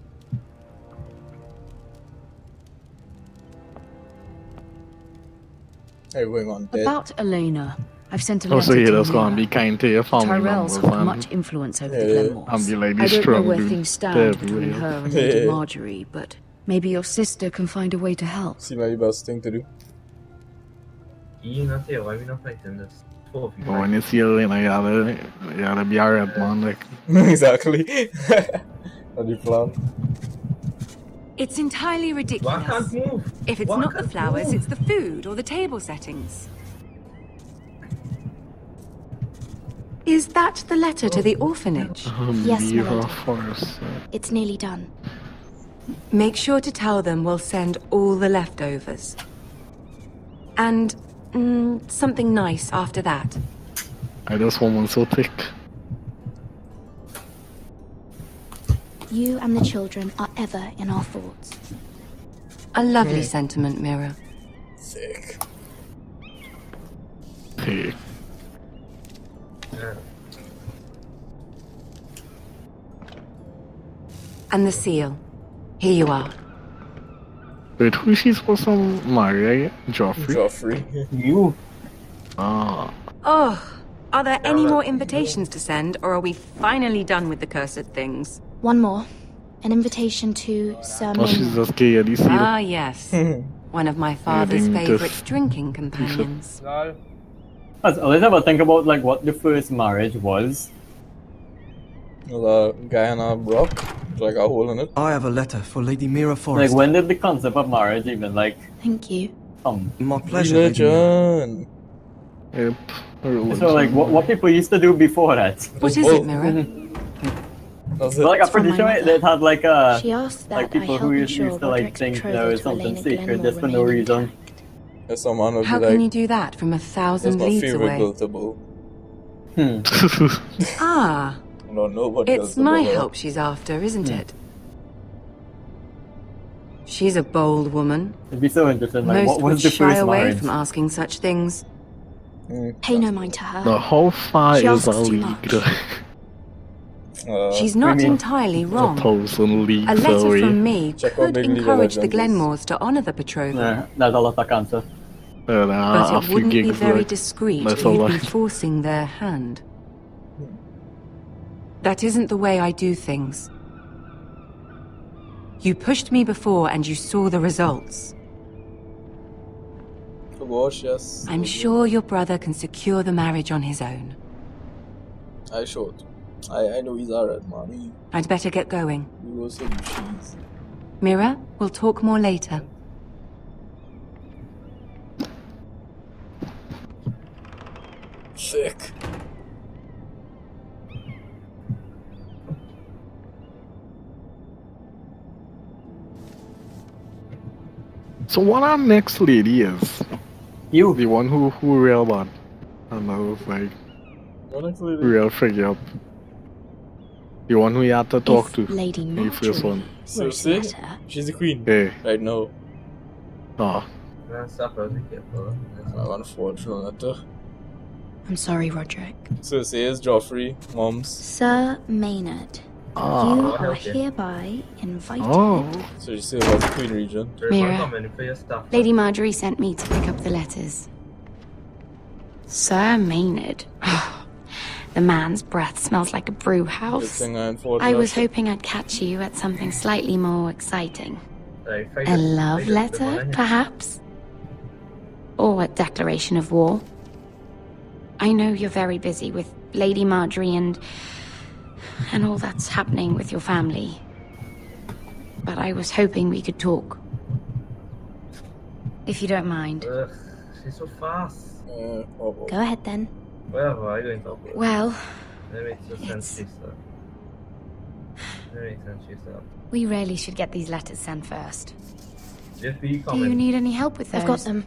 S2: Hey, going on dead.
S12: About Elena, I've sent a letter
S3: Also,
S12: to
S3: yeah, that's
S12: Mira.
S3: going to be kind to your family
S12: Tyrells
S3: members.
S12: have much influence over the
S2: Yeah.
S12: Glenmores.
S3: I'll be like
S12: I
S3: this
S12: don't know
S3: strong
S12: where
S3: dude.
S12: things stand
S3: They're
S12: between
S3: real.
S12: her and Lady
S2: Yeah.
S12: Marjorie, but maybe your sister can find a way to help.
S2: See my best thing to do.
S4: You not here, why we not fighting this?
S3: But when you see Elena, you gotta be alright, man. Like,
S2: Exactly. What do you plan?
S19: It's entirely ridiculous.
S4: Why can't move?
S19: If it's
S4: Why
S19: not the
S4: can't
S19: flowers,
S4: move?
S19: it's the food or the table settings. Is that the letter to the orphanage?
S13: Yes, my
S3: Mira
S13: lady.
S3: Forest.
S13: It's nearly done.
S19: Make sure to tell them we'll send all the leftovers. And something nice after that.
S3: I just woman so thick.
S13: You and the children are ever in our thoughts.
S19: A lovely sentiment, Mira.
S2: Sick.
S3: Thick.
S19: And the seal. Here you are.
S3: Wait, who is she supposed to marry? Joffrey?
S2: Joffrey.
S10: You.
S3: Ah.
S19: Oh, Are there any more invitations to send, or are we finally done with the cursed things?
S13: One more. An invitation to Sir
S3: Oh, she's
S13: Maynard.
S3: just scared, you see
S19: Ah,
S3: that?
S19: yes. One of my father's
S3: think
S19: favorite
S3: just-
S19: drinking companions.
S2: As always ever think about like what the first marriage was. A guy on a rock, like a hole in it.
S14: I have a letter for Lady Mira Forrester.
S2: Like when did the concept of marriage even like
S13: Thank you.
S2: come?
S14: My pleasure, Lady Mira.
S3: Yep.
S2: So like what people used to do before that.
S19: What is it, Mira?
S2: Well, like I'm pretty sure it had like
S13: She asked that
S2: like people
S13: I
S2: who
S13: help
S2: used
S13: ensure
S2: to like
S13: Roderick's
S2: think
S13: betrothal
S2: there was
S13: to
S2: something
S13: Elena
S2: secret
S13: Glenmore
S2: just for no
S13: remain
S2: reason. Someone would
S19: How
S2: be
S19: can
S2: like,
S19: you do that from 1,000
S2: that's my
S19: leagues
S2: favorite
S19: away?
S2: girl to bow.
S19: Ah,
S2: I don't know what
S19: it's my help she's after, isn't it? She's a bold woman.
S2: It'd be so interesting. Like,
S19: Most
S2: what
S19: would
S2: was the
S19: shy
S2: first
S19: away
S2: marriage?
S19: from asking such things.
S13: Pay no mind to her.
S3: Now, how far
S13: She
S3: is
S13: asks
S3: a
S13: too
S3: league?
S13: much.
S19: She's not entirely wrong.
S3: 1,000 leagues
S19: A letter
S3: away.
S19: from me
S2: Check out
S19: could
S2: Big League of
S19: encourage the
S2: Legends.
S19: Glenmores to honor the betrothal.
S2: Yeah, that's a lot of cancer.
S19: But
S3: a
S19: it
S3: few
S19: wouldn't be
S3: gigs,
S19: very
S3: like,
S19: discreet
S3: that's
S19: if
S3: a
S19: you'd be
S3: lot.
S19: forcing their hand. That isn't the way I do things. You pushed me before and you saw the results.
S2: Gosh, yes.
S19: I'm sure your brother can secure the marriage on his own.
S2: I should. I know he's alright, man.
S19: I'd better get going.
S2: He was some cheese.
S19: Mira, we'll talk more later.
S2: Sick.
S3: So what our next lady is?
S2: You.
S3: The one who real bad. And I was like,
S2: What next lady?
S3: real figure up. The one we had to talk to.
S13: Lady
S3: The first one.
S2: So see? She's the queen.
S3: Yeah.
S2: Right now.
S3: Ah.
S2: Unfortunate.
S13: I'm sorry, Roderick.
S2: So see, it's Joffrey, Mums.
S13: Sir Maynard,
S3: Ah.
S13: you are hereby invited.
S3: Oh.
S2: So you see about the Queen region.
S13: Mira, Lady Marjorie sent me to pick up the letters. Sir Maynard. The man's breath smells like a brew house. I was hoping I'd catch you at something slightly more exciting. A love letter, perhaps? Or a declaration of war? I know you're very busy with Lady Marjorie and all that's happening with your family. But I was hoping we could talk. If you don't mind.
S4: She's so fast.
S13: Go ahead then.
S4: Where am I going to go?
S13: Well,
S4: Let me just send sister. Let me send sister.
S13: we really should get these letters sent first.
S4: Just be
S13: Do
S4: coming.
S13: you need any help with those? I've got them.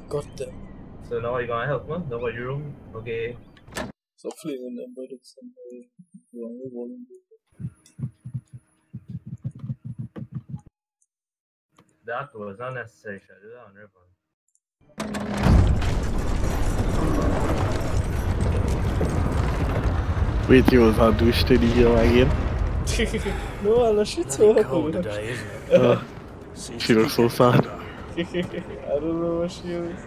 S2: Got them.
S4: So now you gonna help me? Know what your room? Okay.
S2: So fleeing them, but it's somebody wrong with one.
S4: That was unnecessary. Shut it down, everyone.
S3: Wait, you was how douche to the hill again?
S2: No, Anna, she's so
S6: cold today, isn't it?
S3: She looks so sad.
S2: I don't know what she is.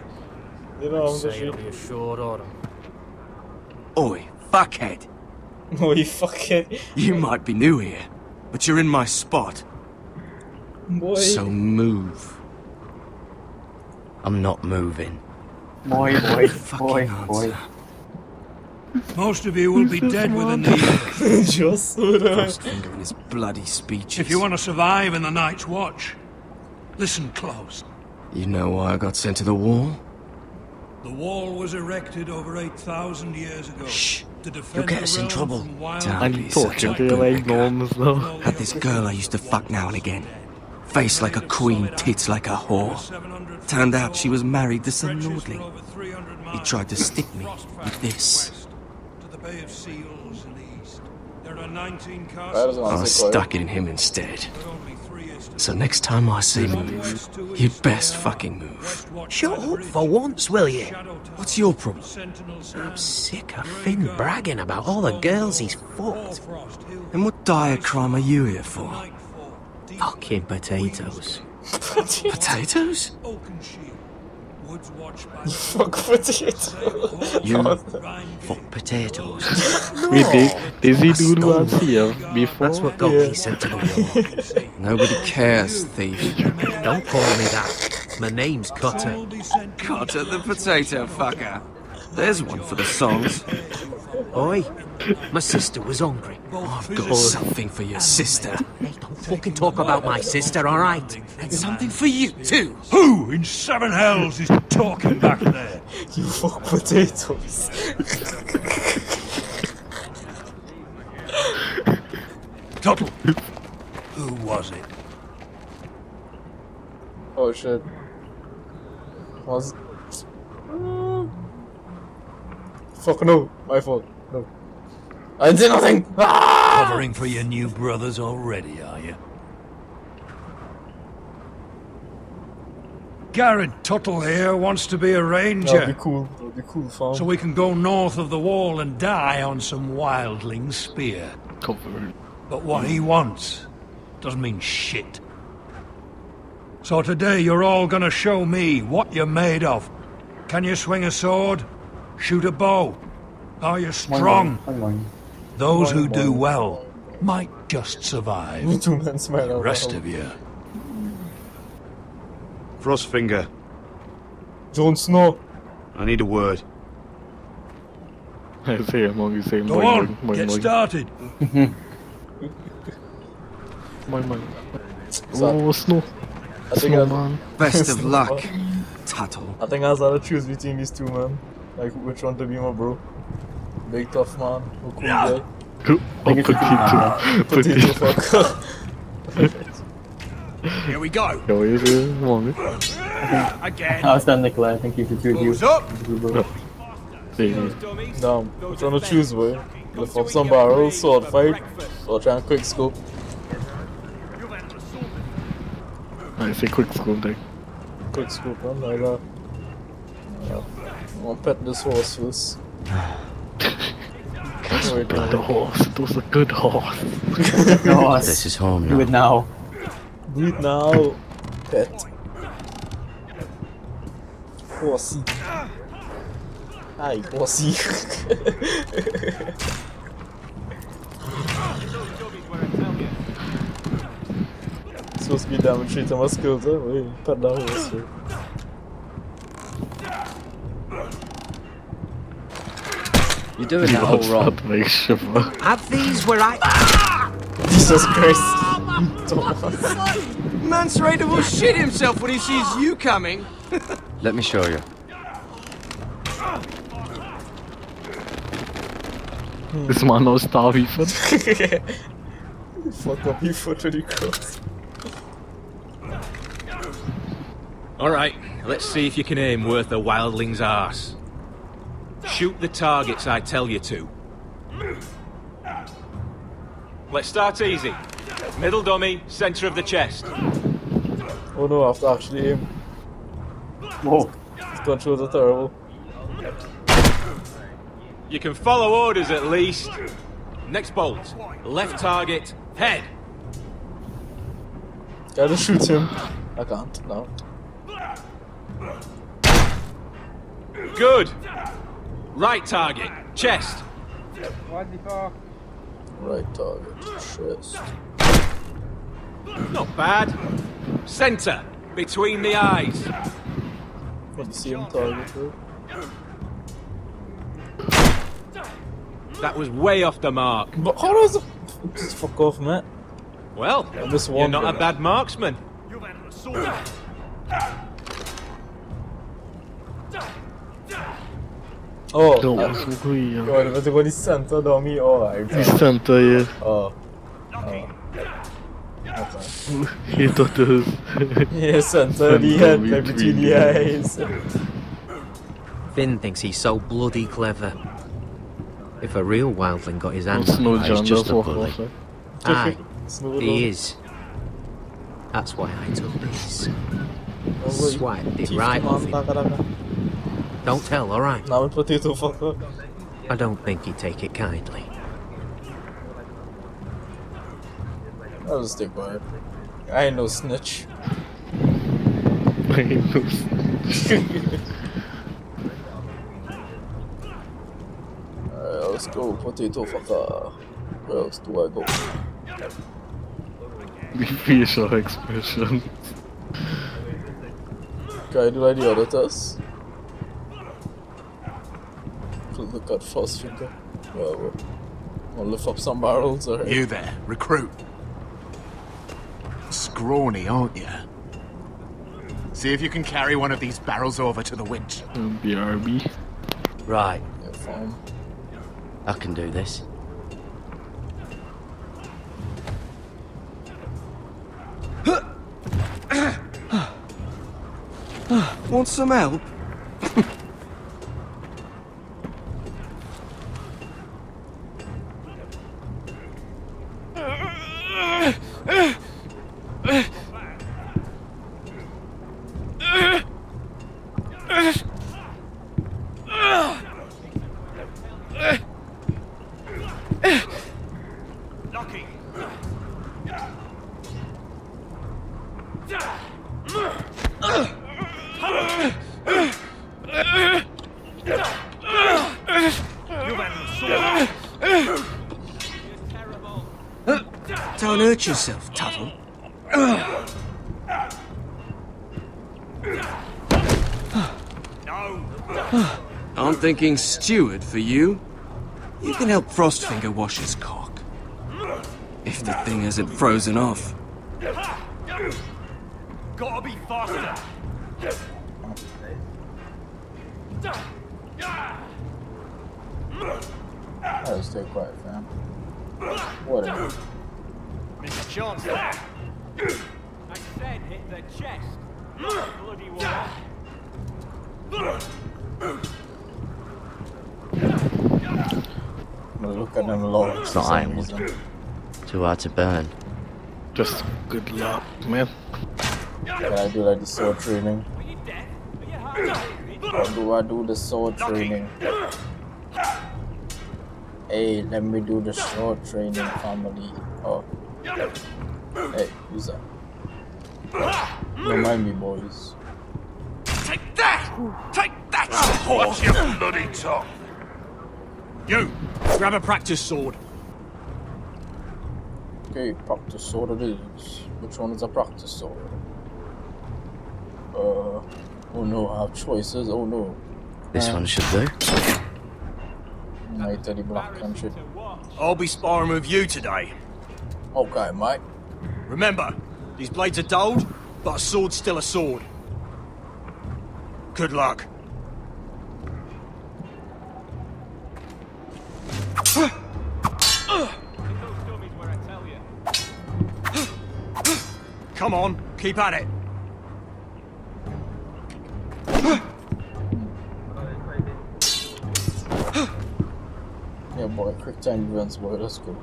S2: You know, I'm
S6: Say it'll be a short autumn.
S11: Oi, fuckhead.
S2: Oh, you fuckhead.
S11: You might be new here, but you're in my spot.
S2: Boy.
S11: So move. I'm not moving.
S2: Boy.
S6: Most of you will be dead within the year.
S2: Just so that.
S11: First finger in his bloody speeches.
S6: If you want to survive in the Night's Watch, listen close.
S11: You know why I got sent to the wall?
S6: The wall was erected over 8,000 years ago.
S11: Shh.
S6: To defend
S11: You'll get
S6: the
S11: us in
S6: realm
S11: trouble.
S6: from wild
S11: Don't be such a
S3: norms though.
S11: Had this girl I used to fuck now and again. Face like a queen, tits like a whore. Turned out she was married to some lordling. He tried to stick me with this.
S6: to the Bay of Seals in the east. There are 19
S11: I
S6: castles.
S11: stuck it in him instead. So next time I say move, you'd best fucking move.
S17: Shut up for once, will you?
S11: What's your problem?
S17: I'm sick of Finn bragging about all the girls he's fucked.
S11: And what dire crime are you here for?
S17: Fucking potatoes.
S11: Potatoes?
S2: You fuck potatoes.
S14: You fuck potatoes.
S3: No. Wait, is he do what here before?
S16: That's what got me sent to the war.
S11: Nobody cares, thief.
S16: Don't call me that. My name's Cutter.
S11: Cutter the potato fucker. There's one for the songs.
S16: Oi, my sister was hungry.
S11: I've got something for your sister.
S16: Hey, don't fucking talk about my sister, alright?
S11: And something for you, too.
S6: Who in seven hells is talking back there?
S2: You fuck potatoes.
S6: Tuttle. Who was it?
S2: Oh shit. Was fuck no, my fault. No. I did nothing!
S6: Covering for your new brothers already, are you? Garrett Tuttle here wants to be a ranger.
S2: That'd be cool. That'd be cool, fam.
S6: So we can go north of the wall and die on some wildling spear. But what he wants doesn't mean shit. So today you're all gonna show me what you're made of. Can you swing a sword? Shoot a bow? Are you strong? Those who do well might just survive. The rest of you.
S9: Frostfinger.
S2: Jon Snow.
S9: I need a word.
S3: I see him on you saying
S6: Go on, get started.
S3: Oh, Snow. Snowman.
S11: Best of luck, Tuttle.
S2: I think I was gonna choose between these two, man. Like, which one to be my bro? Big tough man, or cool guy? Potato fucker.
S17: Here we go.
S10: Again. I was done, Nicola. I think you should choose you.
S2: Damn, I'm trying to choose, boy. Lift up some barrels, sword fight, or try and quick scope.
S3: I say quick scope thing.
S2: Quick scope, man. I want to pet this horse first.
S3: The horse. It was a good horse.
S10: The horse.
S14: This is home now.
S10: Do it now.
S2: Do it now, pet. Horsey. Hi, horsey. Supposed to be demonstrating my skills, huh? Wait, pet that horse.
S14: You're doing that all wrong.
S16: Have these where I...
S2: Jesus Christ.
S11: Mance Raider will shit himself when he sees you coming.
S14: Let me show you.
S3: This man knows starve even.
S2: Fuck up your foot when you cross.
S17: Alright, let's see if you can aim worth a wildling's arse. Shoot the targets I tell you to. Let's start easy. Middle dummy, center of the chest.
S2: Oh no, I have to actually aim.
S10: Whoa.
S2: These controls are terrible.
S17: You can follow orders at least. Next bolt. Left target, head.
S2: Gotta shoot him. I can't, no.
S17: Good. Right target, chest.
S1: What the fuck?
S2: Right target, chest.
S17: Not bad. Center, between the eyes.
S2: What the same target, right?
S17: That was way off the mark.
S2: But how does it... Just fuck off, man.
S17: Well, you're not a bad marksman.
S2: Oh,
S3: don't
S2: God, if I go to center, dummy. Oh, I
S3: center, yeah.
S2: Oh.
S3: Okay. He thought it was...
S2: Yeah, center the head, like between the eyes.
S16: Finn thinks he's so bloody clever. If a real wildling got his hands on him,
S14: he's just a bully.
S16: Aye, he is. That's why I took these. Swiped it right off him. Don't tell, alright?
S2: Now I'm potato fucker.
S16: I don't think he'd take it kindly.
S2: I'll just stick by it. I ain't no snitch.
S3: I ain't no snitch.
S2: Alright, let's go. Potato fucker. Where else do I go?
S3: The facial expression.
S2: Can I do like the other test? Look at first finger. Well, I'll lift up some barrels, alright?
S9: You there, recruit. Scrawny, aren't you? See if you can carry one of these barrels over to the winch.
S3: BRB.
S14: Right.
S2: Yeah, fine.
S14: I can do this.
S11: Want some help? Don't hurt yourself, Tuttle. I'm thinking steward for you. You can help Frostfinger wash his cock. If the thing hasn't frozen off.
S6: Gotta be faster.
S2: Alright, stay quiet, fam. Whatever.
S6: Miss a chance there. I said hit the chest. Bloody wall.
S2: Look at them logs.
S14: It's not ironwood. Too hard to burn.
S3: Just good luck, man.
S2: Can I do like the sword training? Or do I do the sword training? Hey, let me do the sword training, family. Oh. Hey, who's that? Don't mind me, boys.
S6: Take that! Take that, you
S9: Watch your bloody tongue.
S6: You! Grab a practice sword.
S2: Okay, practice sword it is. Which one is a practice sword? Oh no, I have choices. Oh no.
S14: This one should do.
S2: Might Teddy Black and shit.
S6: I'll be sparring with you today.
S2: Okay, mate.
S6: Remember, these blades are dulled, but a sword's still a sword. Good luck. Come on, keep at it.
S2: Yeah, boy, quick time events, boy, let's go.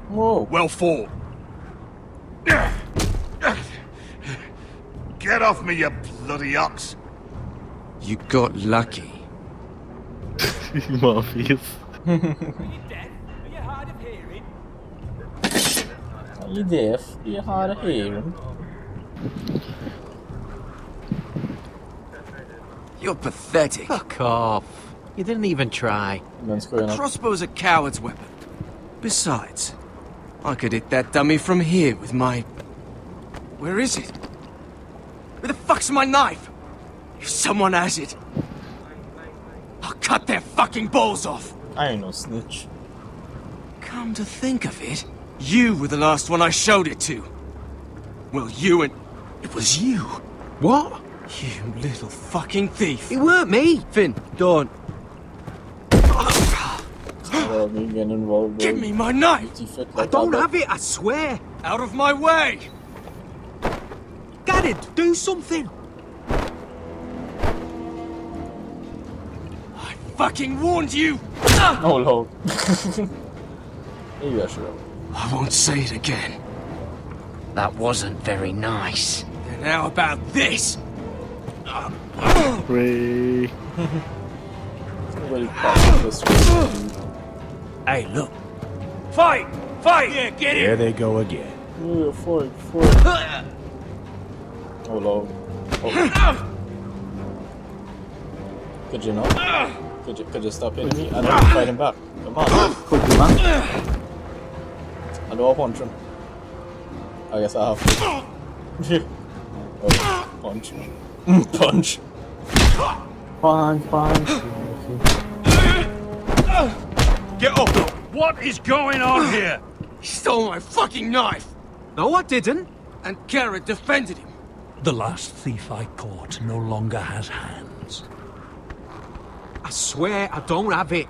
S2: Whoa.
S6: Well fought.
S9: Get off me, you bloody ox.
S11: You got lucky.
S3: Morpheus.
S2: Are you deaf? Are you hard of hearing?
S11: You're pathetic.
S16: Fuck off. You didn't even try.
S11: A crossbow's a coward's weapon. Besides, I could hit that dummy from here with my... Where is it? Where the fuck's my knife? If someone has it, I'll cut their fucking balls off.
S2: I ain't no snitch.
S11: Come to think of it, you were the last one I showed it to. Well, you and... It was you.
S16: What?
S11: You little fucking thief.
S16: It weren't me. Finn, don't.
S11: Give me my knife.
S16: I don't have it, I swear.
S11: Out of my way.
S16: Garrett, do something.
S11: I fucking warned you.
S2: Oh, Lord. Maybe I should have.
S11: I won't say it again.
S14: That wasn't very nice.
S11: And how about this?
S3: Ray.
S2: Really this way.
S16: Hey, look.
S6: Fight! Fight! Yeah, get
S9: Here they go again.
S2: Yeah, fight. Oh, Lord. Oh. Could you not? Could you stop hitting me? I don't fight him back. Come on.
S10: Could you, man?
S2: I know I'll punch him. I guess I have to. Oh, punch. Punch.
S10: Punch.
S6: Get up! What is going on here?
S11: He stole my fucking knife!
S16: No, I didn't.
S11: And Garrett defended him.
S6: The last thief I caught no longer has hands.
S16: I swear I don't have it.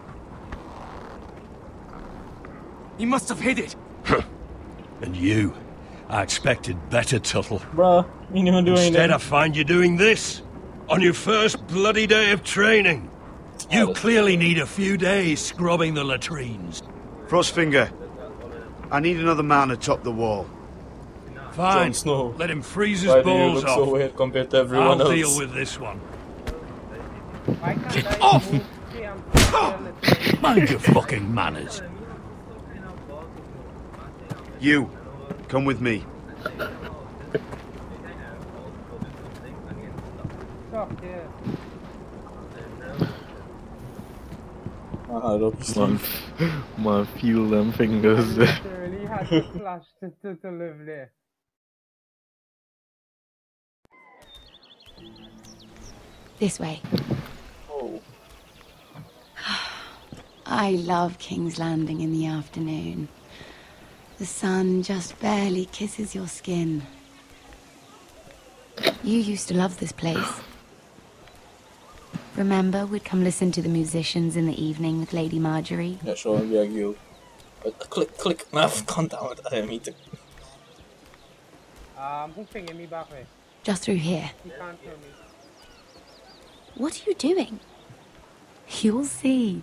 S11: He must have hid it.
S6: And you? I expected better, Tuttle.
S2: Bruh, you didn't do anything.
S6: Instead, I find you doing this on your first bloody day of training. You clearly need a few days scrubbing the latrines.
S18: Frostfinger, I need another man atop the wall.
S6: Fine. Let him freeze his balls off.
S2: So weird compared to everyone
S6: I'll
S2: else.
S6: deal with this one. Get off! Mind your fucking manners.
S18: You, come with me.
S3: Man, feel them fingers.
S1: Literally had to flash to live there.
S13: This way.
S2: Oh.
S13: I love King's Landing in the afternoon. The sun just barely kisses your skin. You used to love this place. Remember, we'd come listen to the musicians in the evening with Lady Marjorie?
S2: Yeah, sure, I'll be like you. Click. No, I've gone down. I didn't mean to.
S1: Who's pinging me back way?
S13: Just through here.
S1: He can't hear me.
S13: What are you doing? You'll see.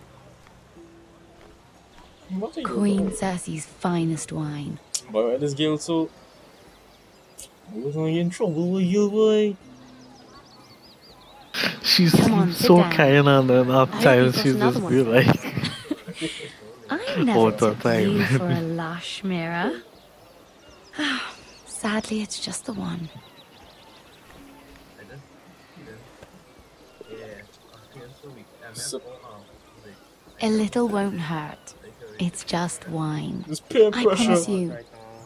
S2: What are you
S13: Queen
S2: doing?
S13: Cersei's finest wine.
S2: Boy, this girl so... We're gonna get in trouble with you, boy.
S3: She's
S13: on,
S3: so
S13: down.
S3: kind and then at
S13: I
S3: times
S13: hope
S3: she's
S13: you've got
S3: just
S13: another
S3: be
S13: one.
S3: like...
S13: I never
S3: all the
S13: took
S3: time.
S13: you for a lush mirror. Sadly, it's just the one. A little won't hurt. It's just wine.
S2: It's peer
S13: I
S2: pressure.
S13: promise you,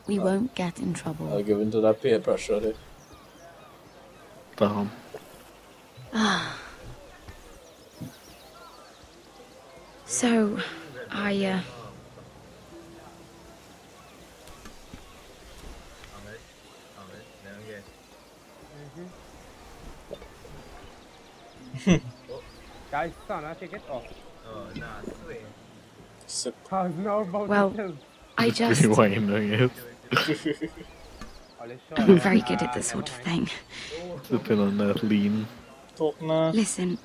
S13: we won't get in trouble.
S2: I'll give in to that peer pressure there.
S3: Damn.
S13: So, I,
S1: Guys, son, I take it off.
S4: Oh, nah, sweet.
S1: How's now about
S13: well,
S1: to
S13: I just...
S3: Rewinding it.
S13: I'm very good at this sort of thing.
S3: Sipping on that lean.
S13: Listen,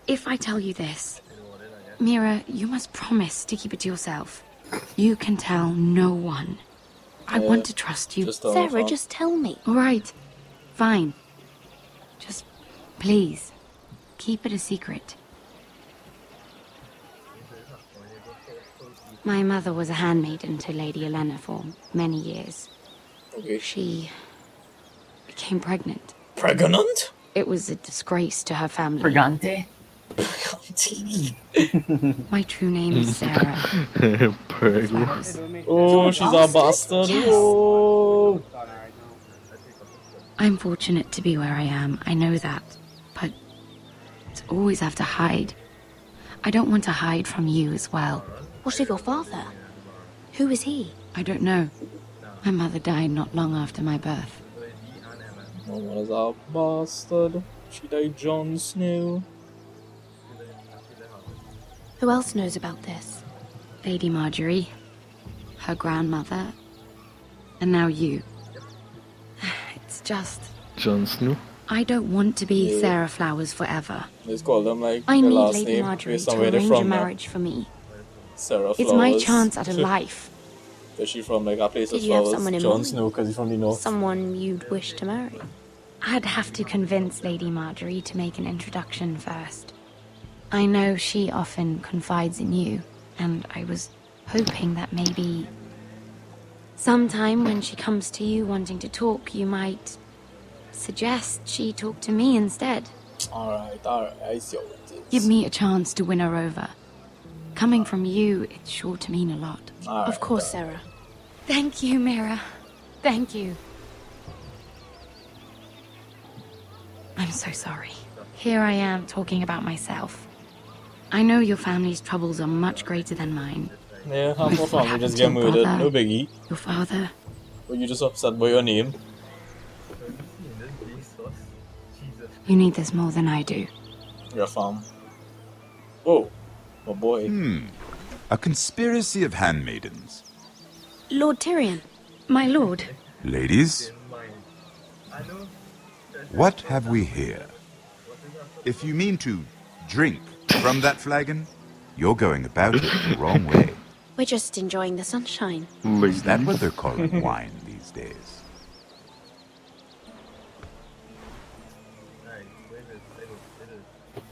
S13: if I tell you this, Mira, you must promise to keep it to yourself. You can tell no one. I want to trust you.
S12: Sarah, just tell me.
S13: All right, fine. Just, please, keep it a secret. My mother was a handmaiden to Lady Olenna for many years.
S2: Okay.
S13: She became pregnant.
S2: Pregnant?
S13: It was a disgrace to her family.
S10: Pregante?
S13: My true name is Sarah.
S2: Oh, she's a bastard.
S13: Yes.
S2: Oh.
S13: I'm fortunate to be where I am, I know that. But to always have to hide. I don't want to hide from you as well.
S12: What of your father? Who is he?
S13: I don't know. My mother died not long after my birth.
S2: No one is a bastard. She died Jon Snow.
S12: Who else knows about this?
S13: Lady Marjorie, her grandmother, and now you. It's just...
S3: Jon Snow?
S13: I don't want to be Sarah Flowers forever.
S2: Let's call them like
S13: I
S2: the
S13: need
S2: last
S13: Lady
S2: name
S13: Marjorie
S2: based
S13: to
S2: on where they're
S13: arrange a
S2: from.
S13: marriage for me.
S2: Sarah Flowers.
S13: It's my chance at a life.
S2: Is she from like a place of
S12: Did you have
S2: flowers?
S12: someone in
S2: Jon
S12: mind?
S2: Snow, because he's from the north.
S12: Someone you'd wish to marry?
S13: I'd have to convince Lady Marjorie to make an introduction first. I know she often confides in you, and I was hoping that maybe Sometime when she comes to you wanting to talk, you might suggest she talk to me instead.
S2: Alright, I see what it is.
S12: Give me a chance to win her over. Coming from you, it's sure to mean a lot.
S13: Of course, Sarah. Thank you, Mira. Thank you. I'm so sorry. Here I am talking about myself. I know your family's troubles are much greater than mine.
S2: Yeah, half my family just get murdered, no biggie.
S12: Your father.
S2: But you just upset by your name.
S12: You need this more than I do.
S2: Your fam. Oh, my boy.
S20: A conspiracy of handmaidens.
S12: Lord Tyrion, my lord.
S20: Ladies, what have we here? If you mean to drink from that flagon, you're going about it the wrong way.
S13: We're just enjoying the sunshine.
S20: Is that what they're calling wine these days?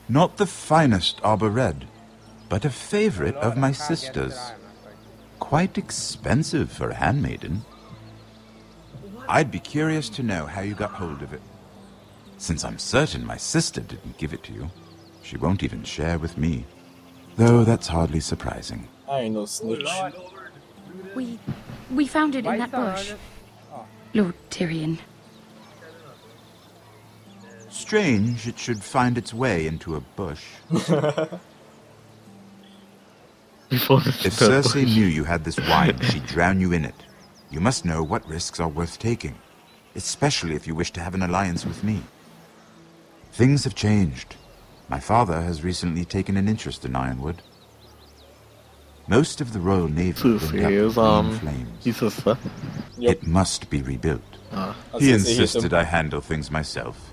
S20: Not the finest arbor red, but a favorite of my sister's. Quite expensive for a handmaiden. I'd be curious to know how you got hold of it. Since I'm certain my sister didn't give it to you, she won't even share with me. Though that's hardly surprising.
S2: I ain't no snitch.
S12: We found it in that bush. Lord Tyrion.
S20: Strange it should find its way into a bush. If Cersei knew you had this wine, she'd drown you in it. You must know what risks are worth taking, especially if you wish to have an alliance with me. Things have changed. My father has recently taken an interest in Ironwood. Most of the Royal Navy burned up in flames. It must be rebuilt. He insisted I handle things myself.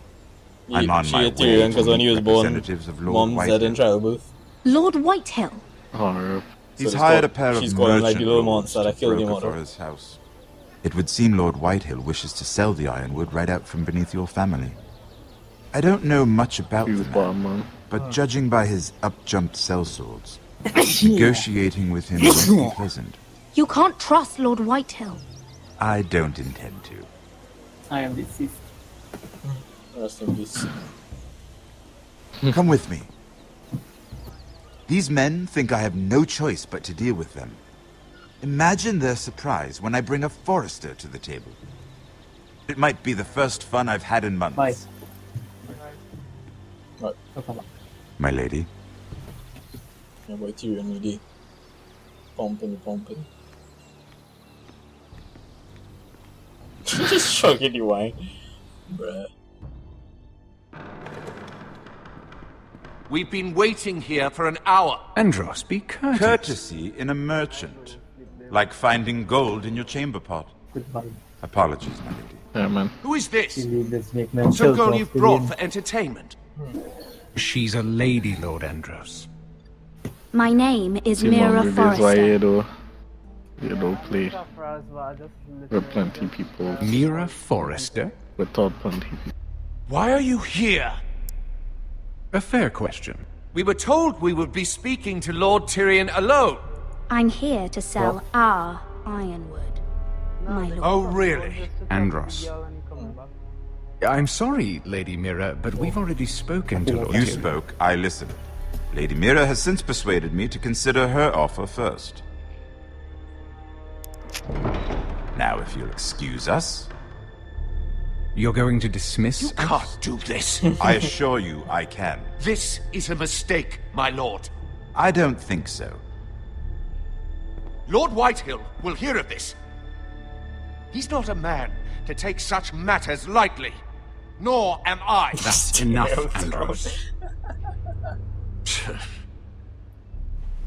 S20: I'm on my way to meet representatives of Lord Whitehill.
S13: Lord Whitehill?
S20: He's hired a pair of merchant lords to broker for his house. It would seem Lord Whitehill wishes to sell the Ironwood right out from beneath your family. I don't know much about the man, but judging by his up-jumped sellswords, negotiating with him won't be pleasant.
S13: You can't trust Lord Whitehill.
S20: I don't intend to.
S10: I am deceased.
S2: Rest in peace.
S20: Come with me. These men think I have no choice but to deal with them. Imagine their surprise when I bring a forester to the table. It might be the first fun I've had in months.
S10: Bye.
S20: My lady.
S2: Yeah, boy, Tyrion really pumping. Just chugging the wine. Bruh.
S15: We've been waiting here for an hour.
S5: Andros, be courteous.
S20: Courtesy in a merchant. Like finding gold in your chamber pot.
S10: Goodbye.
S20: Apologies, my lady.
S3: Yeah, man.
S15: Who is this? Some girl you've brought for entertainment.
S5: She's a lady, Lord Andros.
S13: My name is Mira Forrester.
S3: You don't play with plenty people.
S5: Mira Forrester?
S3: Without plenty people.
S15: Why are you here?
S5: A fair question.
S15: We were told we would be speaking to Lord Tyrion alone.
S13: I'm here to sell our Ironwood, my lord.
S15: Oh, really?
S5: Andros. I'm sorry, Lady Mira, but we've already spoken to Lord
S20: You
S5: Tyrion.
S20: spoke, I listened. Lady Mira has since persuaded me to consider her offer first. Now, if you'll excuse us...
S5: You're going to dismiss
S15: You can't do this.
S20: I assure you I can.
S15: This is a mistake, my lord.
S20: I don't think so.
S15: Lord Whitehill will hear of this. He's not a man to take such matters lightly. Nor am I.
S5: That's enough, Andros.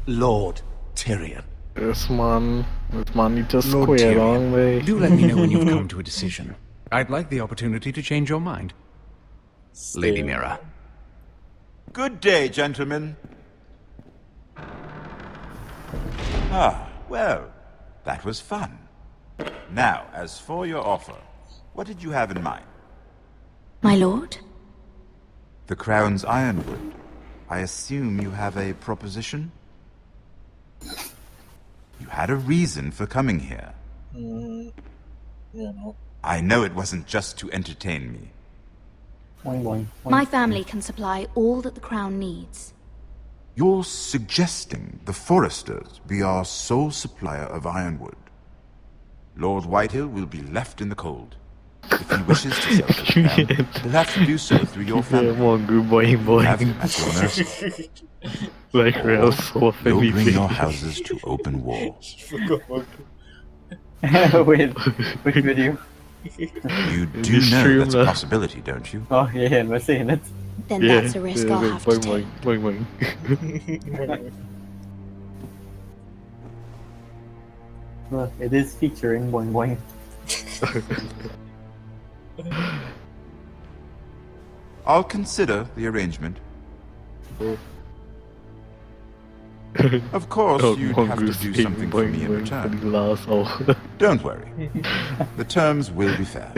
S15: Lord Tyrion.
S3: This man need to square along way.
S5: Do let me know when you've come to a decision. I'd like the opportunity to change your mind. Lady Mira.
S20: Good day, gentlemen. Ah, well, that was fun. Now, as for your offer, what did you have in mind?
S13: My lord?
S20: The Crown's Ironwood. I assume you have a proposition? You had a reason for coming here.
S2: you know.
S20: I know it wasn't just to entertain me.
S10: Boing, boing, boing.
S13: My family can supply all that the Crown needs.
S20: You're suggesting the Foresters be our sole supplier of ironwood. Lord Whitehill will be left in the cold. If he wishes to sell to the Crown, he'll have to do so through your family. Have him at your mercy.
S3: Like real soft.
S20: You'll bring your houses to open war.
S10: Wait video.
S20: You do know that's a possibility, don't you?
S10: Oh yeah, I'm saying it.
S13: Then that's a risk I'll have to take.
S3: Boing.
S10: Well, it is featuring Boing Boing.
S20: I'll consider the arrangement. Of course, you'd have to do something for me in return. Don't worry. The terms will be fair.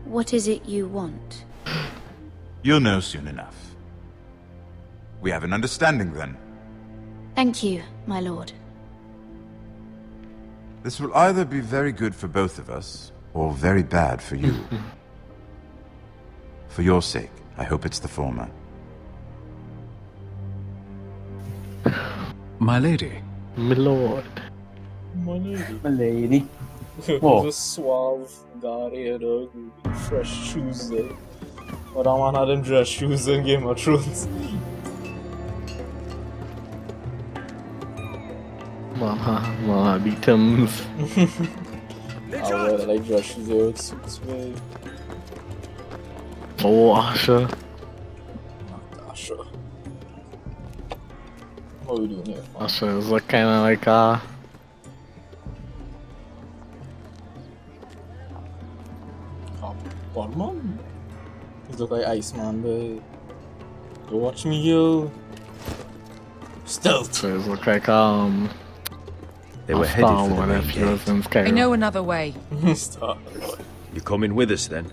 S13: What is it you want?
S20: You'll know soon enough. We have an understanding then.
S13: Thank you, my lord.
S20: This will either be very good for both of us, or very bad for you. For your sake, I hope it's the former.
S5: My lady.
S3: My lord.
S2: My lady.
S10: My lady.
S2: The suave guy here, dog. Fresh shoes, though. But that man had them dress shoes in Game of Thrones.
S3: Mama, the Thames.
S2: I wear like dress shoes here with suits, babe.
S3: Oh, Asha.
S2: Not Asha. What are we doing here?
S3: Asha is like kinda like a...
S2: Batman? He's look like Iceman, babe. Don't watch me, yo. Stealth.
S3: So it look like
S5: they were headed for the main gate.
S8: I know another way.
S17: You coming with us then?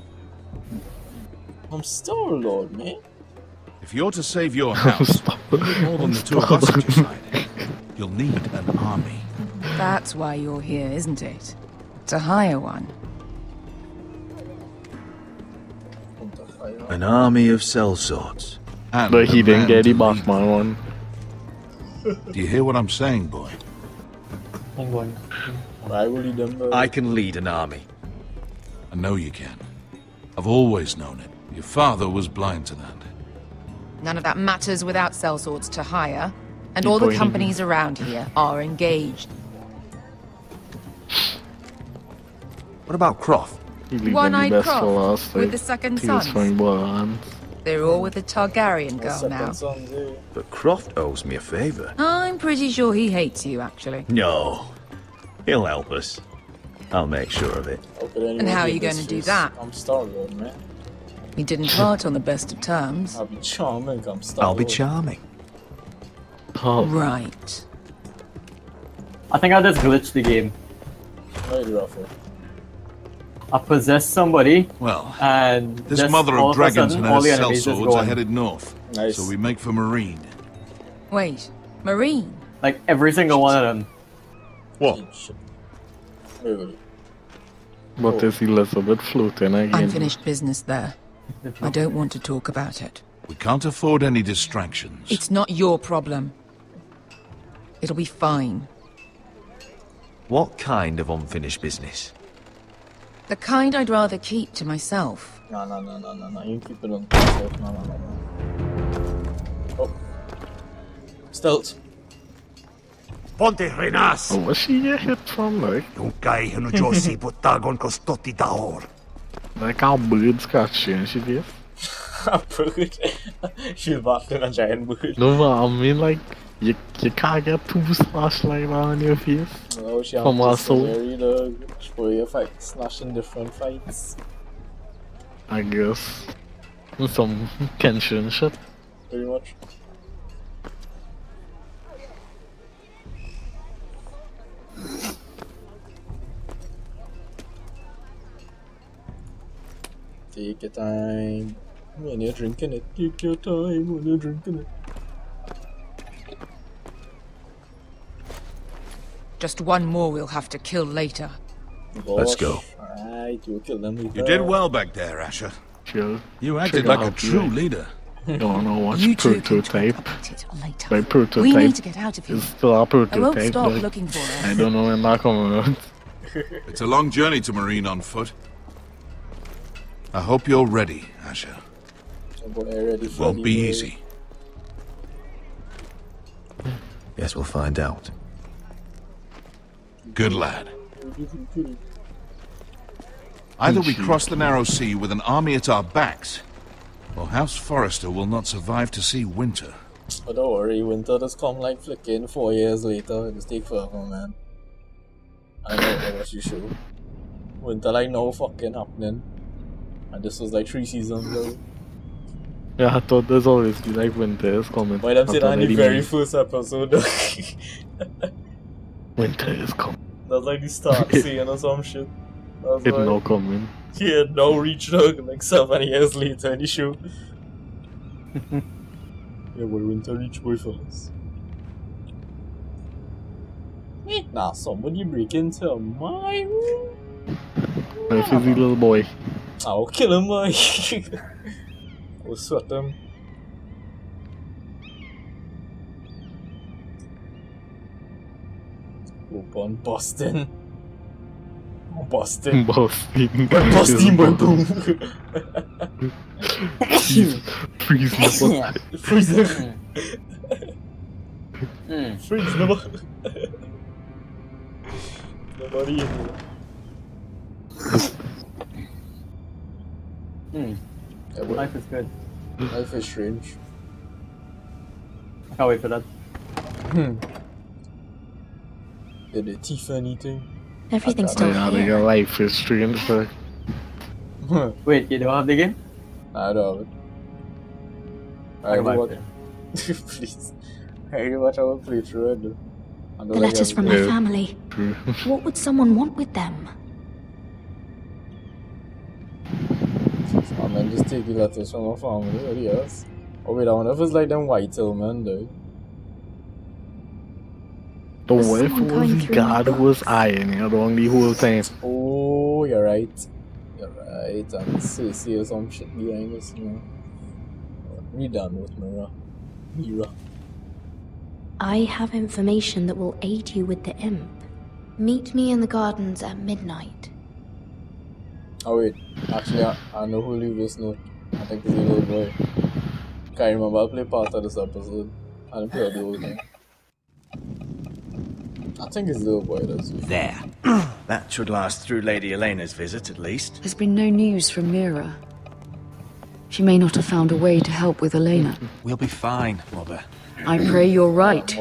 S2: I'm Star-Lord, man.
S9: If you're to save your house, more than the two of us at your side, you'll need an army.
S8: That's why you're here, isn't it? To hire one.
S5: An army of sellswords.
S3: But he didn't get the Batman one.
S9: Do you hear what I'm saying, boy?
S2: Why will you them?
S5: I can lead an army.
S9: I know you can. I've always known it. Your father was blind to that.
S8: None of that matters without sellswords to hire, and all the companies around here are engaged.
S5: What about Croft?
S8: One-eyed Croft with the second son. They're all with the Targaryen girl now.
S5: But Croft owes me a favor.
S8: I'm pretty sure he hates you, actually.
S5: No. He'll help us. I'll make sure of it.
S8: And how are you going to do that?
S2: I'm Star-Lord, man.
S8: We didn't part on the best of terms.
S2: I'll be charming, I'm Star-Lord.
S5: I'll be charming.
S3: Oh.
S8: Right.
S10: I think I just glitched the game. I possessed somebody.
S9: Well,
S10: and
S9: this mother of dragons and her sellswords are headed north. Nice. So we make for Marine.
S8: Wait, Marine?
S10: Like every single one of them.
S9: What?
S3: What is Elizabeth floating again?
S8: Unfinished business there. I don't want to talk about it.
S9: We can't afford any distractions.
S8: It's not your problem. It'll be fine.
S5: What kind of unfinished business?
S8: The kind I'd rather keep to myself.
S2: No. You keep it on yourself. No. Oh. Stealth.
S18: Ponte Renas!
S3: Oh, where's she get hit from, like?
S18: Yung guy who Josie putagon ko stoti daor.
S3: Like how bird scratching she gave?
S2: A bird? She's barking a giant bird.
S3: No, but I mean, like, you can't get two slash like that on your face.
S2: No, she
S3: from
S2: has
S3: our soul.
S2: For your fight, slashing different fights.
S3: I guess. Some Kenshin shit.
S2: Pretty much. Take your time when you're drinking it. Take your time when you're drinking it.
S8: Just one more we'll have to kill later.
S5: Let's go.
S2: Alright, you kill them.
S9: You did well back there, Asher.
S3: Sure.
S9: You acted like a true leader.
S3: Don't know what's
S8: You two
S3: prototype.
S8: can talk about it later.
S3: By prototype,
S8: We need to get out of here.
S3: it's still a
S8: I won't
S3: prototype.
S8: stop
S3: Like,
S8: looking for us.
S3: I don't know when that coming out.
S9: It's a long journey to Marine on foot. I hope you're ready, Asher. It won't be easy.
S5: Guess we'll find out.
S9: Good lad. Either we cross the narrow sea with an army at our backs, or House Forrester will not survive to see winter.
S2: But don't worry, winter just come like flicking 4 years later. It just take forever, man. I know what you show. Winter like no fucking happening. And this was like 3 seasons ago.
S3: Yeah, I thought there's always be like winter is coming.
S2: Why them say that in the very first episode?
S3: Winter is coming.
S2: That's like the start scene or some shit.
S3: It's like, no coming.
S2: Yeah, no reach like 7 years later in the show. Yeah, boy, winter reach boy first. Wait, nah, somebody break into my room.
S3: My fizzy little boy.
S2: I'll kill him, boy. We'll sweat him. Open Boston. Boston.
S3: Boston.
S2: Boston, boy, boom.
S3: Freeze never.
S2: Freeze. Freeze never. Nobody in here.
S10: Yeah, life is good.
S2: Life is strange.
S10: I can't wait for that.
S2: Did the teeth anything?
S13: Everything's still here.
S3: Your life is strange.
S10: Wait, you don't have the game?
S2: I don't have it. I really watch please. I really watch our playthrough.
S13: The letters from my family. What would someone want with them?
S2: I mean, just take the letters from my family. What else? Oh wait, I wonder if it's like them white hill men though.
S3: The wife was the guard who was eyeing you along the whole time.
S2: Oh, you're right. You're right. And say some shit behind us, you know. We done with Mira.
S13: I have information that will aid you with the imp. Meet me in the gardens at midnight.
S2: Oh wait, actually I know who leave this note. I think it's a little boy. Can't remember, I played part of this episode. I didn't play the whole thing. I think it's a little boy does.
S21: There. That should last through Lady Elena's visit at least.
S12: There's been no news from Mira. She may not have found a way to help with Elena.
S21: We'll be fine, Mother.
S12: I pray you're right.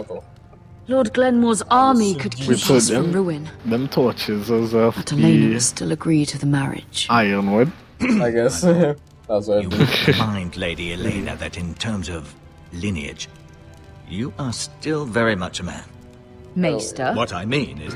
S12: Lord Glenmore's army could keep us from ruin.
S3: Them torches as if
S12: but Elena will still agree to the marriage.
S3: Ironwood.
S2: I guess. That's what
S21: you will find, Lady Elena, that in terms of lineage, you are still very much a man.
S12: Maester?
S21: What I mean is,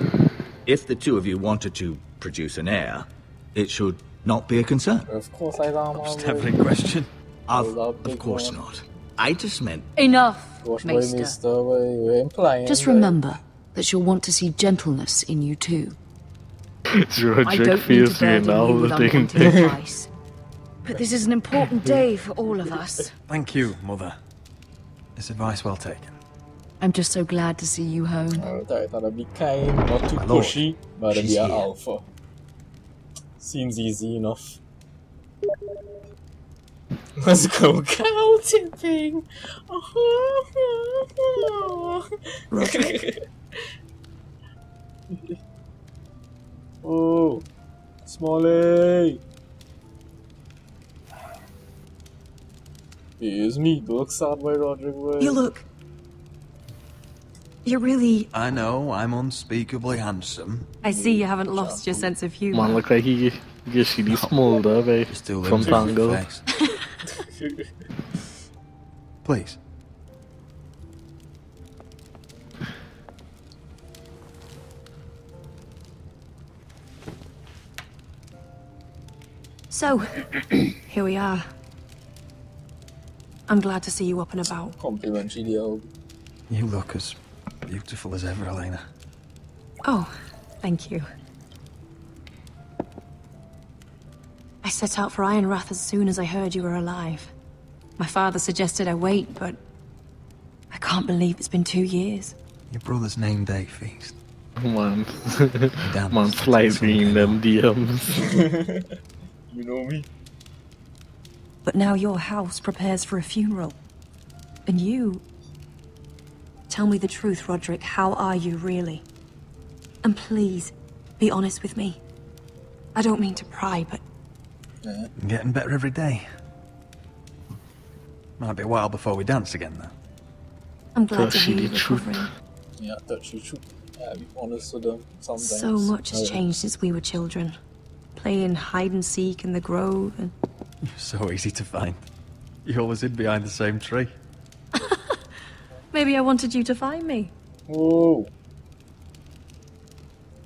S21: if the two of you wanted to produce an heir, it should not be a concern.
S2: Of course I don't.
S21: Stabbing question. Of course not. I just meant...
S12: Enough, Maester. Just
S2: remember
S12: remember that you'll want to see gentleness in you too.
S3: I don't need to burden you with
S12: unwanted advice. But this is an important day for all of us.
S21: Thank you, Mother. This advice well taken.
S12: I'm just so glad to see you home.
S2: I thought I'd be kind, not too pushy, but I'd be an alpha. Seems easy enough. Let's go cow tipping. Oh, Smalley. Here's me, book sad by Roderick Way.
S19: You look. You're really...
S21: I know, I'm unspeakably handsome.
S19: I see you haven't lost your sense of humor.
S3: Man, look like he gets really smolder, from Tango.
S21: Please.
S19: So, here we are. I'm glad to see you up and about.
S2: Complimentary deal.
S21: You look as beautiful as ever, Elena.
S19: Oh, thank you. I set out for Ironrath as soon as I heard you were alive. My father suggested I wait, but I can't believe it's been 2 years.
S21: Your brother's name day feast.
S3: Man, man sliding in them DMs.
S2: You know me.
S19: But now your house prepares for a funeral. And you... Tell me the truth, Roderick. How are you, really? And please, be honest with me. I don't mean to pry, but...
S21: I'm getting better every day. Might be a while before we dance again, though.
S19: I'm glad to hear you're recovering.
S2: Yeah, that's the truth. Be honest with them sometimes.
S19: So much has changed since we were children. Playing hide and seek in the grove and...
S21: You're so easy to find. You always hid behind the same tree.
S19: Maybe I wanted you to find me.
S2: Whoa.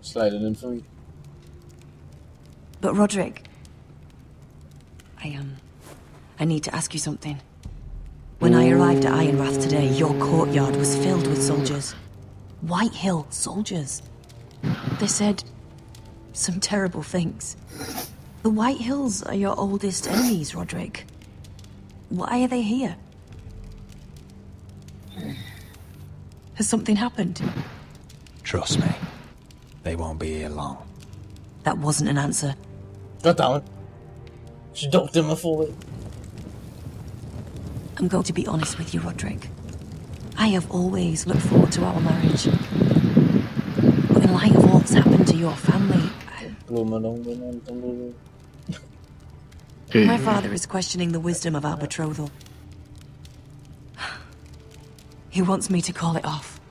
S2: Sliding in for me.
S19: But Roderick... I need to ask you something. When I arrived at Ironrath today, your courtyard was filled with soldiers. White Hill soldiers. They said some terrible things. The White Hills are your oldest enemies, Roderick. Why are they here? Has something happened?
S21: Trust me, they won't be here long.
S19: That wasn't an answer.
S2: God damn it. She ducked him before it.
S19: I'm going to be honest with you, Roderick. I have always looked forward to our marriage. But in light of what's happened to your family... My father is questioning the wisdom of our betrothal. He wants me to call it off.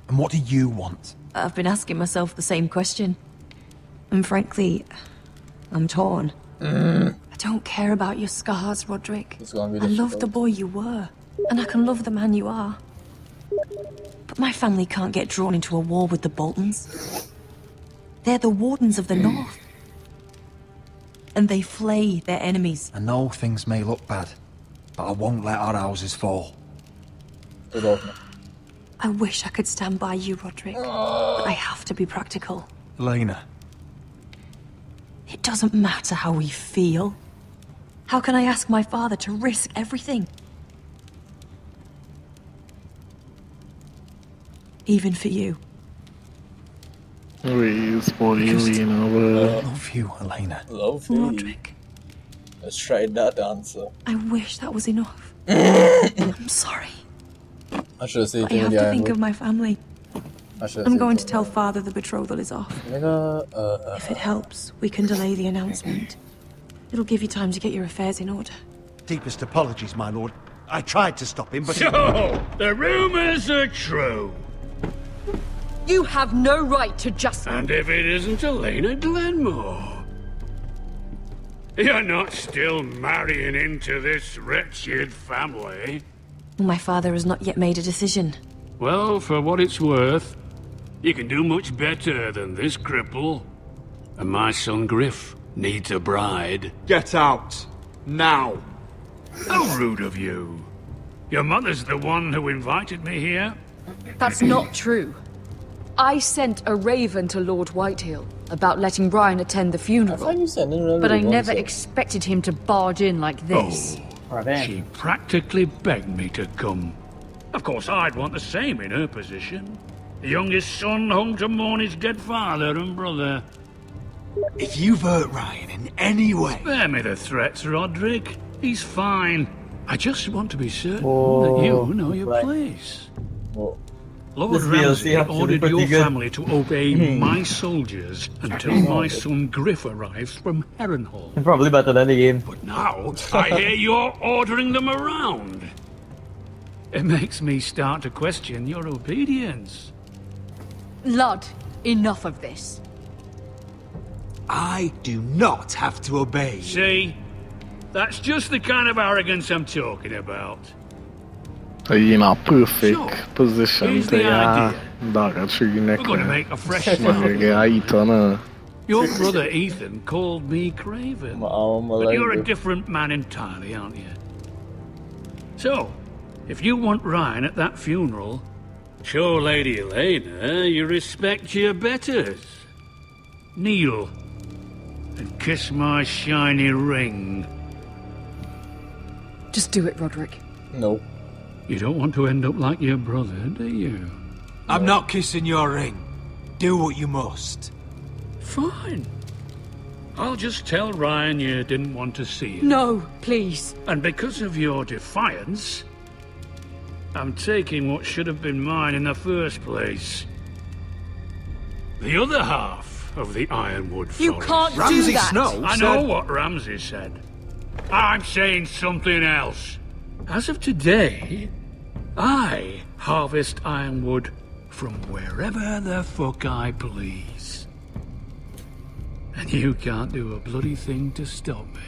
S21: And what do you want?
S19: I've been asking myself the same question. And frankly, I'm torn. I don't care about your scars, Roderick. I love the boy you were, and I can love the man you are. But my family can't get drawn into a war with the Boltons. They're the Wardens of the North. And they flay their enemies.
S21: I know things may look bad, but I won't let our houses fall.
S19: I wish I could stand by you, Roderick, but I have to be practical.
S21: Lena.
S19: It doesn't matter how we feel. How can I ask my father to risk everything? Even for you.
S21: Love you, Elena.
S2: Love you.
S19: Roderick.
S2: Let's try that answer.
S19: I wish that was enough. I'm sorry.
S2: I should have said
S19: I have to think of my family. I'm going to tell Father the betrothal is off. If it helps, we can delay the announcement. It'll give you time to get your affairs in order.
S18: Deepest apologies, my lord. I tried to stop him, but...
S6: So, the rumors are true.
S12: You have no right to just...
S6: And if it isn't Elena Glenmore? You're not still marrying into this wretched family?
S19: My father has not yet made a decision.
S6: Well, for what it's worth, you can do much better than this cripple. And my son Griff needs a bride.
S15: Get out. Now.
S6: How rude of you. Your mother's the one who invited me here.
S12: That's not true. I sent a raven to Lord Whitehill about letting Brian attend the funeral. But I never expected him to barge in like this.
S6: She practically begged me to come. Of course, I'd want the same in her position. The youngest son home to mourn his dead father and brother.
S15: If you've hurt Ryan in any way...
S6: Spare me the threats, Roderick. He's fine. I just want to be certain that you know your place. Lord Ramsay ordered your family to obey my soldiers until my son Griff arrives from Harrenhal.
S4: Probably better than the game.
S6: But now, I hear you're ordering them around. It makes me start to question your obedience.
S12: Lud, enough of this.
S15: I do not have to obey.
S6: See? That's just the kind of arrogance I'm talking about.
S3: In a perfect position to dagga 20
S6: We're going to make a fresh start. Your brother Ethan called me Craven, but you're a different man entirely, aren't you? So, if you want Ryan at that funeral, Show Lady Elena you respect your betters. Kneel and kiss my shiny ring.
S12: Just do it, Roderick.
S2: No.
S6: You don't want to end up like your brother, do you?
S17: I'm not kissing your ring. Do what you must.
S6: Fine. I'll just tell Ryan you didn't want to see him.
S12: No, please.
S6: And because of your defiance, I'm taking what should have been mine in the first place. The other half of the Ironwood Forest.
S12: You can't
S17: Ramsay
S12: do that.
S17: Snow
S6: I know what Ramsay said. I'm saying something else. As of today, I harvest ironwood from wherever the fuck I please. And you can't do a bloody thing to stop me.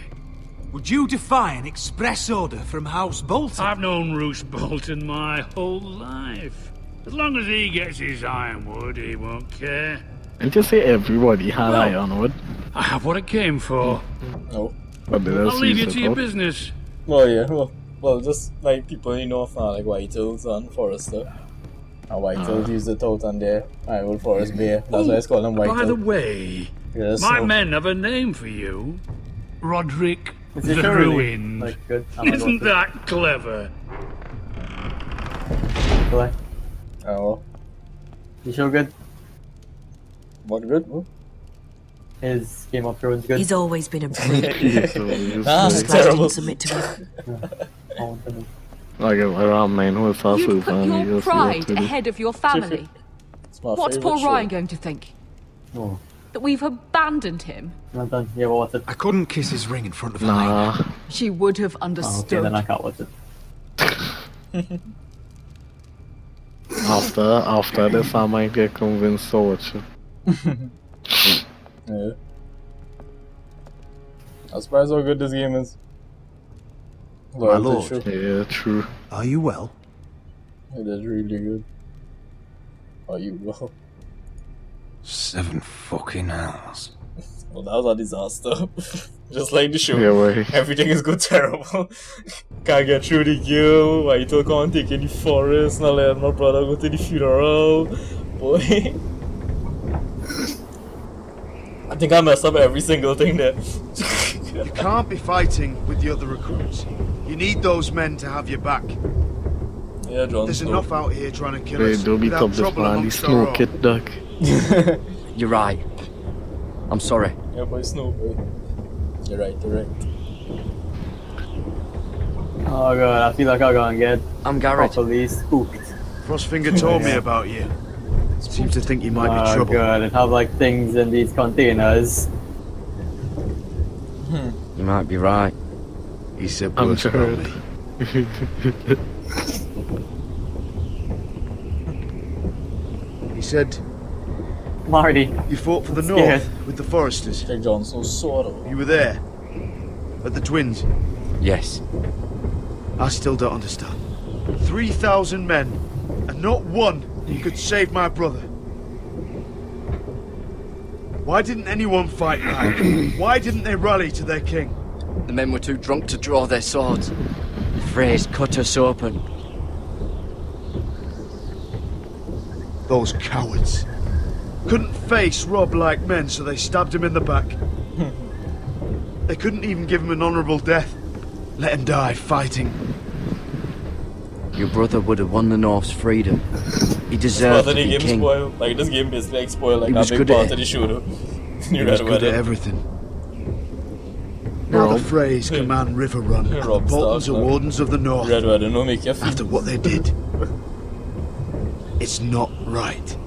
S17: Would you defy an express order from House Bolton?
S6: I've known Roose Bolton my whole life. As long as he gets his ironwood, he won't care.
S3: And just say everybody had ironwood.
S6: I have what I came for.
S2: No.
S3: What did
S6: I'll leave you
S3: see
S6: to your business.
S2: Well, yeah, well, just like people you know from like Whitehills and Forester. And Whitehills use it out on their Ironwood Forest Bay. That's why it's called them Whitehills.
S6: By the way,
S2: yes,
S6: my men have a name for you. Roderick the
S10: really,
S6: Ruined.
S10: like, good?
S6: Isn't that clever?
S10: Play.
S2: Oh.
S10: You show good?
S2: What good? What?
S10: His Game of Thrones good?
S19: He's always been a brute.
S2: It's terrible.
S19: Submit to him.
S3: Like around man who was also
S12: You put your pride ahead of your family. What's poor Ryan going to think?
S10: No.
S12: That we've abandoned him?
S10: Not done. Yeah, well, what's it?
S17: I couldn't kiss his ring in front of
S3: Nah.
S17: Elena.
S12: She would have
S10: Oh,
S12: understood.
S10: okay, then I can't watch it.
S3: After this, I might get convinced to watch it.
S2: Yeah. I'm surprised how good this game is.
S18: My lord.
S3: Yeah, true.
S18: Are you well?
S2: It is really good. Are you well?
S5: 7 fucking hours.
S2: Well, that was a disaster. Just like the show.
S3: Yeah, right.
S2: Everything is good terrible. Can't get through the girl. Whitehall can't take in the forest. Not let my brother go to the funeral. Boy. I think I messed up every single thing there.
S18: You can't be fighting with the other recruits. You need those men to have your back.
S2: Yeah, John.
S18: There's enough out here trying to kill
S3: Hey,
S18: us
S3: don't beat
S18: without
S3: up this
S18: trouble
S3: man, the
S18: amongst
S3: snow
S18: our own.
S3: kid duck.
S14: You're right. I'm sorry.
S2: Yeah, boy, Snow, boy. You're right, you're right.
S10: Oh god, I feel like I'm gonna get
S14: properly
S10: spooked.
S18: Frostfinger told me about you. Seems to think you might be trouble.
S10: Oh god, and have like things in these containers.
S14: You might be right.
S18: He said
S3: I'm
S18: words about me. He said,
S10: Marty,
S18: you fought for the
S10: I'm
S18: North
S10: scared.
S18: with the Foresters.
S2: Jack Johnson's sword.
S18: You were there. At the Twins.
S14: Yes.
S18: I still don't understand. 3,000 men, and not one could save my brother. Why didn't anyone fight back? Why didn't they rally to their king?
S14: The men were too drunk to draw their swords. Freys cut us open.
S18: Those cowards. Couldn't face Rob like men, so they stabbed him in the back. They couldn't even give him an honourable death. Let him die fighting.
S14: Your brother would have won the North's freedom. He deserved to be
S2: game
S14: king.
S2: spoiled. Like this game basically like spoiled like
S14: He
S2: a
S14: was
S2: big
S14: good
S2: part
S14: at
S2: of the show though.
S18: He was good at everything. Now the Freys command River Run, and the
S2: Rob
S18: Boltons
S2: Stark,
S18: are wardens of the North.
S2: Red Wedding, no make your feet.
S18: After what they did. It's not right.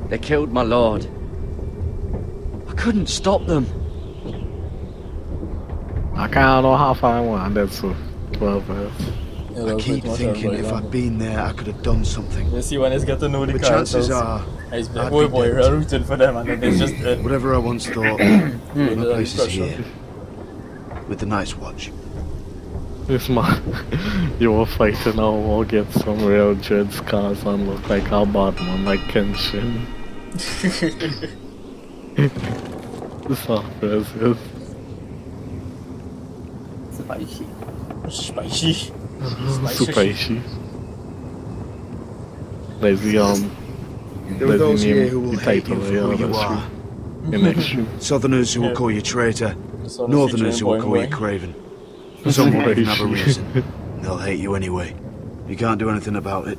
S14: They killed my lord. I couldn't stop them.
S3: I can't know how far I want that, so 12 hours.
S2: Yeah,
S18: I keep thinking if I'd been there, I could have done something.
S2: You see, when it's get to know the
S18: But chances
S2: characters,
S18: are,
S2: it's
S18: I'd
S2: boy,
S18: be
S2: boy,
S18: dead.
S2: we're rooting for them, and then it's just
S18: whatever I once thought. My place is here, with the Night's Watch.
S3: This man, you were fighting now, we'll get some real dread scars and look like a bad man like Kenshin. This office is
S10: Spicy.
S2: Spicy.
S3: Spicy. There's the
S18: There are those here who will hate you for who you
S3: that's
S18: are.
S3: true.
S18: Southerners who will call you traitor. Northerners who will call you craven. Some won't even have a reason. They'll hate you anyway. You can't do anything about it.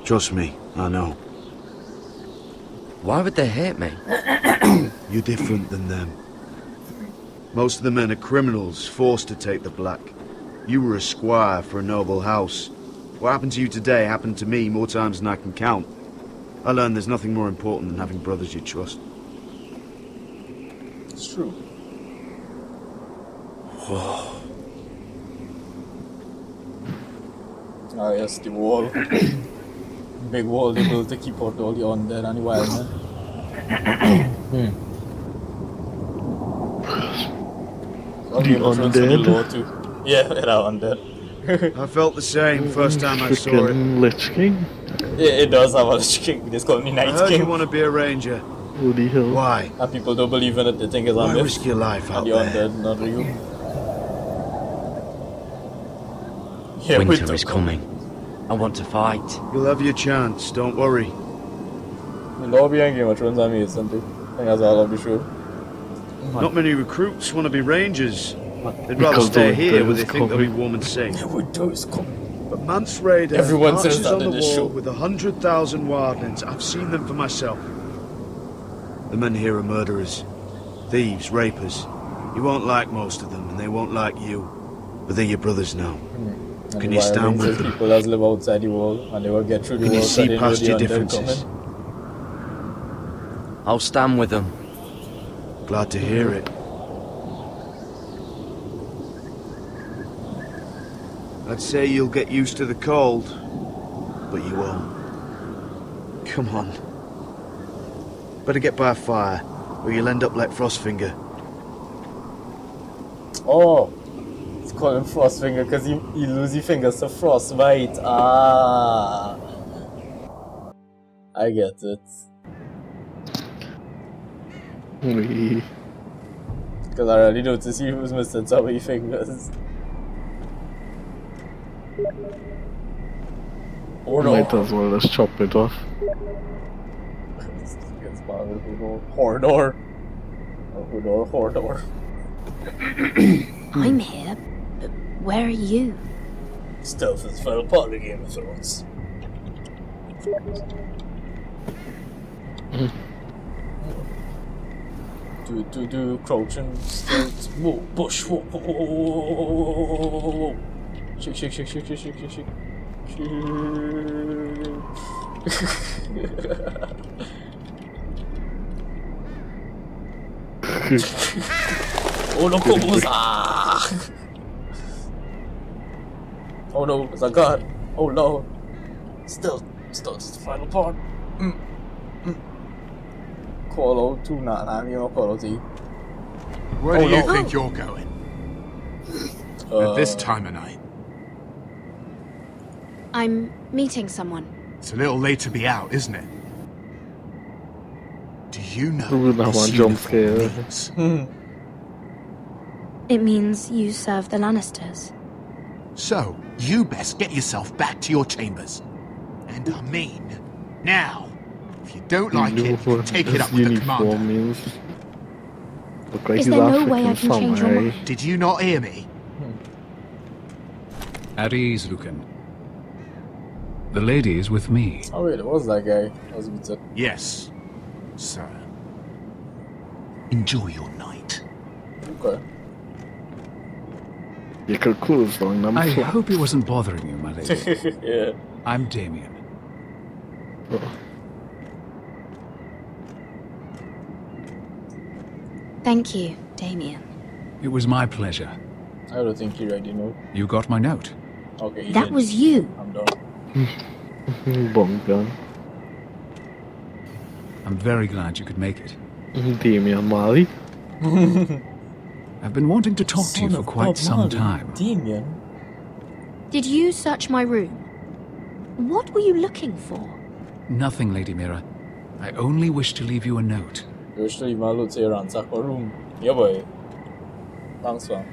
S18: Trust me, I know.
S14: Why would they hate me?
S18: You're different than them. Most of the men are criminals, forced to take the black. You were a squire for a noble house. What happened to you today happened to me more times than I can count. I learned there's nothing more important than having brothers you trust.
S2: It's true. Ah, yes, the wall. Big wall they built to keep out all the undead and the wild men.
S3: The undead?
S2: Yeah, they're undead.
S18: I felt the same first time I saw it.
S3: Lich King?
S2: It does have a Lich King. They call me Night King.
S18: I heard you want to be a ranger.
S3: Woody Hill.
S18: Why?
S2: And people don't believe in it. They think it's a myth.
S18: Why risk your life out
S2: there?
S18: there?
S2: Undead, not real. Yeah,
S14: winter is coming. I want to fight.
S18: You'll have your chance, don't worry.
S2: The lobby and Game of Thrones are amazing too. I think that's all I'll be sure.
S18: Not many recruits want to be rangers. They'd rather stay here where they think they'll be warm and safe.
S2: The winter is coming.
S18: But Mance Raider
S2: Everyone says
S18: marches
S2: that
S18: on
S2: in
S18: the
S2: this
S18: wall
S2: show.
S18: with 100,000 wildlings. I've seen them for myself. The men here are murderers, thieves, rapers. You won't like most of them, and they won't like you. But they're your brothers now. Can you stand with them?
S2: People that live outside the wall, and they will get through the wall.
S18: Can you see past your differences?
S14: I'll stand with them.
S18: Glad to hear it. I'd say you'll get used to the cold, but you won't. Come on. Better get by a fire, or you'll end up like Frostfinger.
S2: Oh, it's called him Frostfinger because he loses his fingers to frostbite. Ah, I get it. Because I really noticed he was missing so many fingers.
S3: Might as well just chop it off.
S2: Hordor. Hordor.
S13: I'm here, but where are you?
S2: Stealth is fell apart in Game of Thrones. Do crouching, stealth, whoa, bush, whoa. Shake. Oh no, oh no, it's a god. Oh no. Still it's the final part. Call out to you know, call out to you.
S15: Where do you think you're going? At this time of night.
S13: I'm meeting someone.
S15: It's a little late to be out, isn't it? Do you know
S3: that
S15: what
S3: one
S15: this
S3: jump
S15: uniform
S3: scare.
S15: means?
S13: It means you serve the Lannisters.
S15: So, you best get yourself back to your chambers. And I mean, now. If you don't like it, you can take it up with the commander.
S3: Means. Look like
S13: Is
S3: he's
S13: there no
S3: African
S13: way I can change your mind?
S15: Did you not hear me?
S6: At ease, Lucan. The lady is with me.
S2: Oh wait, it was that guy. That was good.
S15: Yes, sir. Enjoy your night.
S2: Okay.
S3: You could close on them.
S6: I hope he wasn't bothering you, my lady.
S2: Yeah.
S6: I'm Damien.
S13: Thank you, Damien.
S6: It was my pleasure.
S2: I don't think you already know.
S6: You got my note.
S2: Okay.
S13: That was you.
S2: I'm done.
S3: Bomb gun.
S6: I'm very glad you could make it.
S3: Damien Mali.
S6: I've been wanting to talk to you for quite some time.
S2: Damien?
S13: Did you search my room? What were you looking for?
S6: Nothing, Lady Mira. I only wish to leave you a note.
S2: You wish to leave my note to your ransack my room? Yeah, boy. Thanks, man.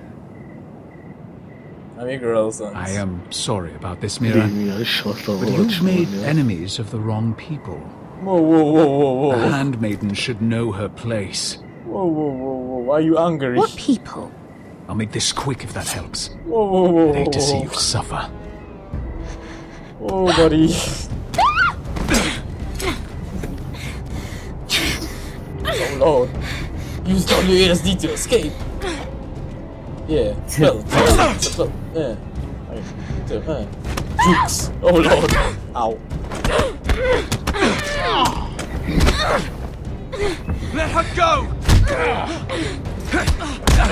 S2: I I
S7: am sorry about this, Mira. But you've made enemies of the wrong people.
S2: Whoa.
S7: A handmaiden should know her place.
S2: Whoa. Why are you angry?
S13: What people?
S7: I'll make this quick if that helps.
S2: Whoa.
S7: I hate to see you suffer.
S2: Oh, buddy. Oh, Lord. Use WASD to escape. Yeah. Well, yeah. Jukes. Oh, Lord. Ow.
S11: Let her go!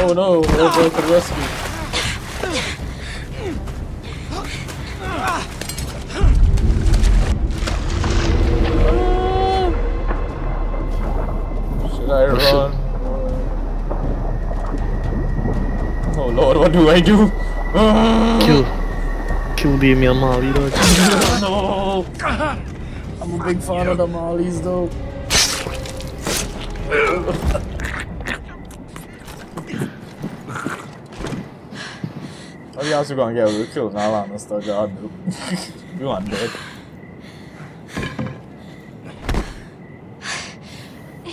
S2: Oh no, we're going to rescue. Should I run? Oh Lord, what do I do?
S3: Kill Damian Marley, dog.
S2: No! I'm a big fan of the Marleys though. Are you also gonna get a kill now on the star god? You want dead.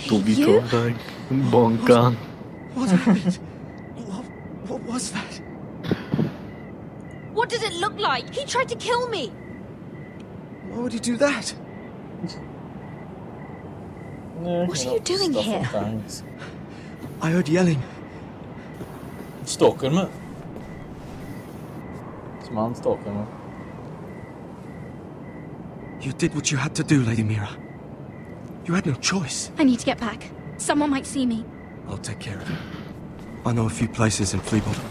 S3: Don't be told, dog. Bonk.
S11: What happened? What was that?
S12: What did it look like? He tried to kill me!
S11: Why would he do that?
S12: What are you doing here?
S2: Sometimes.
S11: I heard yelling.
S2: Stalking me. This man's stalking me.
S11: You did what you had to do, Lady Mira. You had no choice.
S13: I need to get back. Someone might see me.
S11: I'll take care of him. I know a few places in Fleabottom.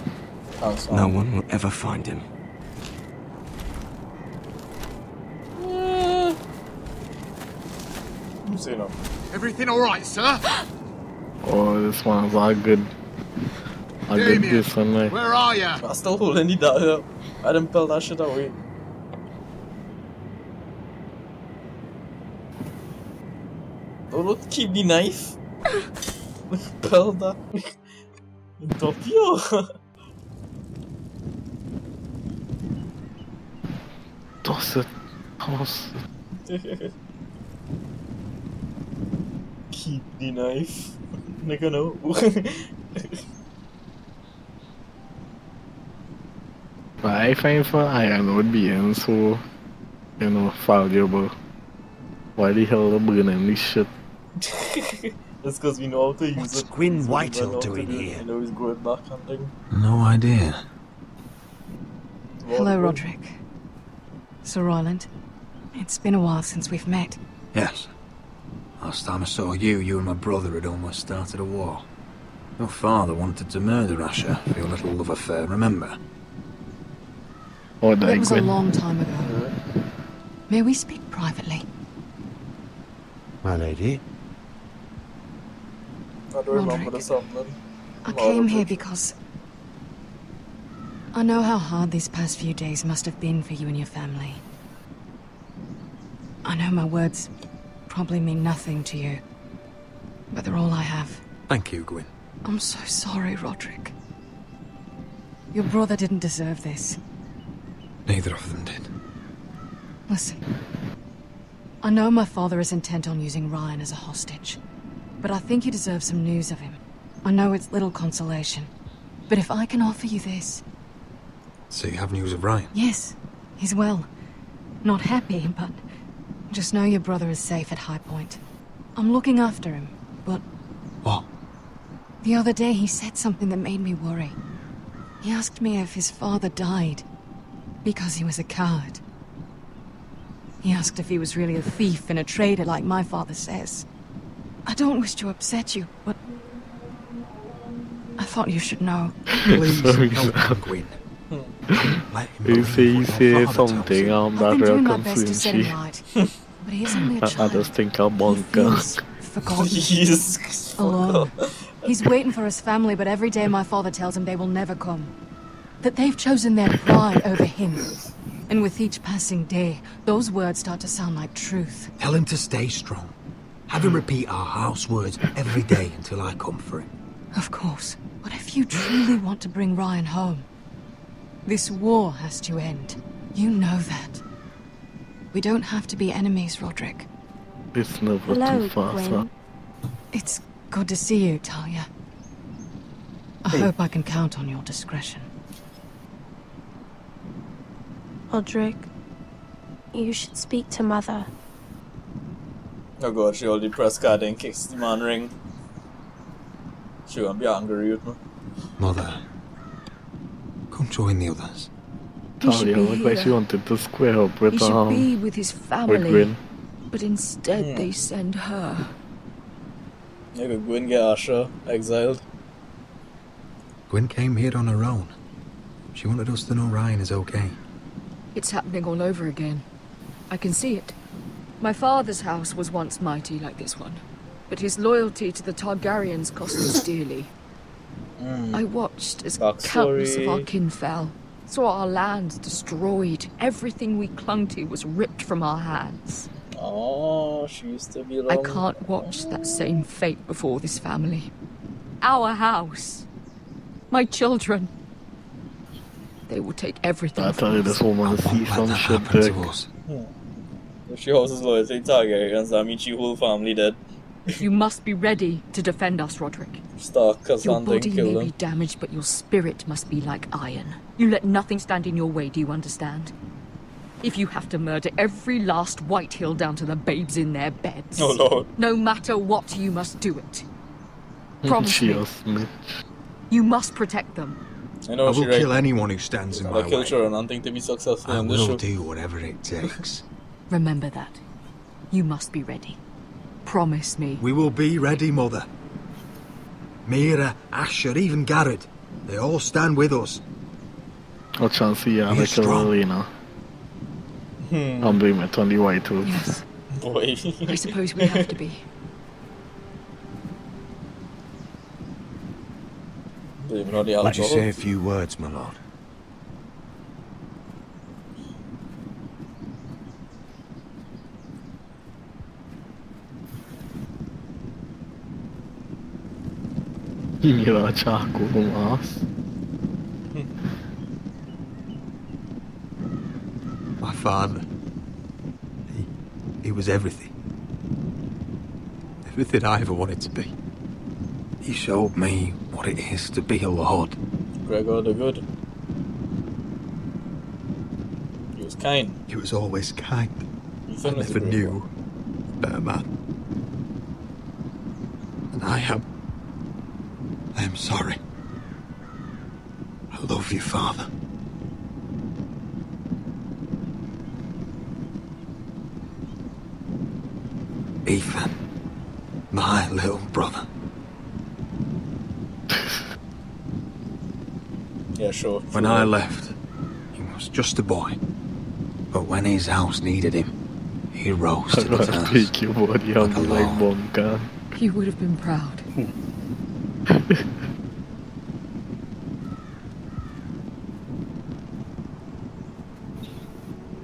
S11: No one will ever find him.
S18: Everything all right, sir?
S3: Oh, this one's a good this one, like.
S18: Where are you?
S2: I'm still holding the dagger up. I didn't pull that shit away. Don't keep the knife. Pull that. Tokyo.
S3: Toss it.
S2: Keep the knife. Nigga, no.
S3: I find for iron would be so, you know, valuable. Why the hell are burning this shit?
S2: That's because we know how to use
S21: What's
S2: it.
S21: Gwyn Whitehill doing here?
S2: I know he's going back hunting.
S21: No idea.
S19: Hello, Roderick. Sir Roland. It's been a while since we've met.
S21: Yes. Last time I saw you and my brother had almost started a war. Your father wanted to murder Asher for your little love affair, remember?
S19: It was a long time ago. May we speak privately?
S21: My lady?
S2: I don't remember the something.
S19: I came here because I know how hard these past few days must have been for you and your family. I know my words probably mean nothing to you, but they're all I have.
S21: Thank you, Gwyn.
S19: I'm so sorry, Roderick. Your brother didn't deserve this.
S21: Neither of them did.
S19: Listen. I know my father is intent on using Ryan as a hostage, but I think you deserve some news of him. I know it's little consolation, but if I can offer you this...
S21: So you have news of Ryan?
S19: Yes, he's well. Not happy, but just know your brother is safe at High Point. I'm looking after him, but...
S21: What?
S19: The other day he said something that made me worry. He asked me if his father died because he was a coward. He asked if he was really a thief and a traitor like my father says. I don't wish to upset you, but I thought you should know.
S21: Please, no, Gwyn.
S3: You say something that will confuse you.
S19: But he is only a child.
S3: I just think I'm bonker.
S19: Forgotten. Alone. He's waiting for his family, but every day my father tells him they will never come. That they've chosen their pride over him. And with each passing day, those words start to sound like truth.
S21: Tell him to stay strong. Have him repeat our house words every day until I come for him.
S19: Of course. But if you truly want to bring Ryan home, This war has to end. You know that. We don't have to be enemies, Roderick.
S3: It's never
S13: Hello,
S3: too far,
S13: Gwyn.
S3: sir.
S19: It's good to see you, Talia. I hope I can count on your discretion.
S13: Roderick, you should speak to Mother.
S2: Oh god, she already pressed card and kicks the man ring. She won't be angry with me.
S21: Mother, come join the others.
S3: Talia looked like she wanted to square up with
S12: He should be with his family,
S3: Gwyn.
S12: but instead they send her.
S2: Maybe Gwyn get Asher exiled.
S21: Gwyn came here on her own. She wanted us to know Ryan is okay.
S12: It's happening all over again. I can see it. My father's house was once mighty like this one, but his loyalty to the Targaryens cost us dearly. I watched as countless of our kin fell, saw our lands destroyed, everything we clung to was ripped from our hands.
S2: Oh, she used to be
S12: I can't watch that same fate before this family. Our house. My children. They will take everything.
S3: I tell you, this woman will see some shit, Dick.
S2: If she houses loyalty to Targaryens, that means she whole family dead.
S12: You must be ready to defend us, Roderick.
S2: Stark,
S12: Your body
S2: kill
S12: may
S2: them.
S12: be damaged, but your spirit must be like iron. You let nothing stand in your way, do you understand? If you have to murder every last Whitehill down to the babes in their beds.
S2: Oh Lord.
S12: No matter what, you must do it. Promise me.
S3: me.
S12: You must protect them.
S2: I know
S21: I
S2: she
S21: will
S2: right.
S21: kill anyone who stands in my
S2: I kill
S21: way.
S2: children and think to be successful
S21: I
S2: in this
S21: will
S2: show.
S21: do whatever it takes.
S12: Remember that. You must be ready. Promise me.
S21: We will be ready, Mother. Mira, Asher, even Garrett. They all stand with us.
S3: I'll chance see ya,
S21: You're
S3: like a
S21: strong.
S3: Lena. I'm doing it on the white hood.
S12: Yes.
S2: Boy.
S12: I suppose we have to be.
S20: Would you say a few words, my lord?
S3: Mira charcoal mask.
S21: My father. He was everything. Everything I ever wanted to be. He showed me what it is to be a lord.
S2: Gregor the Good. He was kind.
S21: He was always kind. I
S2: was
S21: never
S2: a great
S21: knew a better man. And I am sorry. I love you, Father. Ethan, my little brother.
S2: Yeah, sure.
S21: When I left, he was just a boy. But when his house needed him, he rose to the task.
S3: Take your body and be like Bonka.
S12: You would have been proud.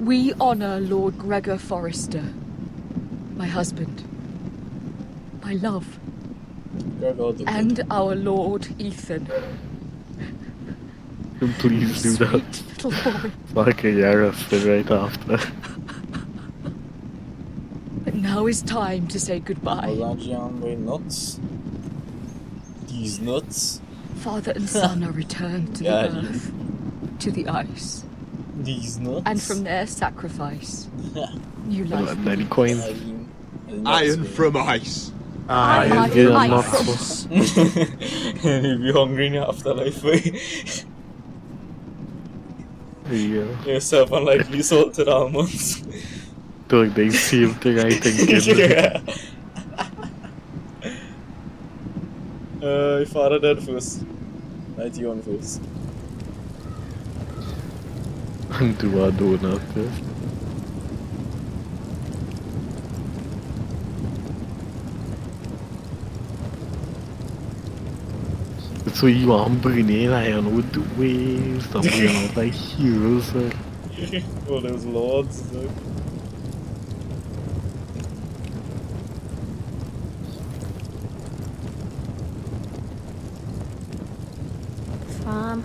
S12: We honor Lord Gregor Forrester, my husband, my love, and our Lord Ethan.
S3: Please do that.
S12: Little boy.
S3: Fuck it, yeah, arrested right after.
S12: But now is time to say goodbye.
S2: Wait, nuts. These nuts.
S12: Father and son are returned to the earth, to the ice.
S2: These nuts.
S12: And from their sacrifice, new life.
S3: Many coins.
S18: Iron from ice.
S3: Iron from ice.
S2: And you'll be hungry in your afterlife, right?
S3: Yeah.
S2: Yourself unlikely salted almonds.
S3: Like they seem to I think.
S2: Yeah. Your father dead first. 91 first.
S3: And do I do not first? So you want bringing iron with the waves, I'm bringing out like heroes.
S2: Oh, those lords.
S13: From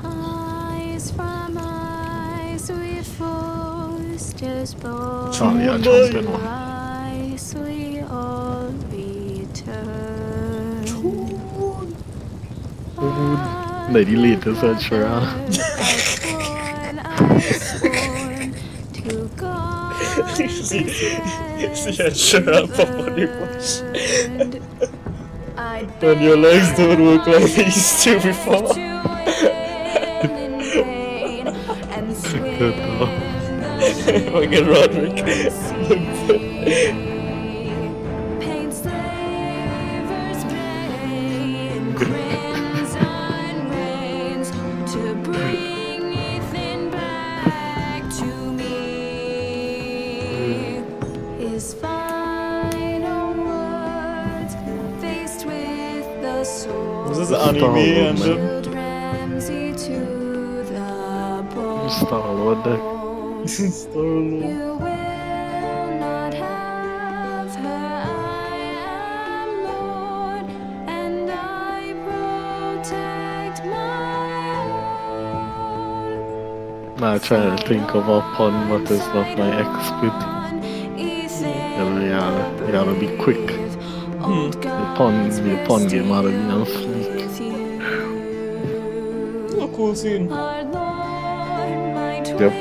S3: Oh yeah, champion one.
S13: We all return.
S3: Lady latest at Shara.
S2: See Ed Sheeran pop on your bush. When your legs don't work like they used to before. Look at Roderick. This is anime and
S3: Star-Lord deck.
S2: Star-Lord.
S3: Nah, I try to think of a pun, but it's not my expert. You gotta be quick. The pun game ought to be on fleek.
S2: A cool scene.
S3: Yep.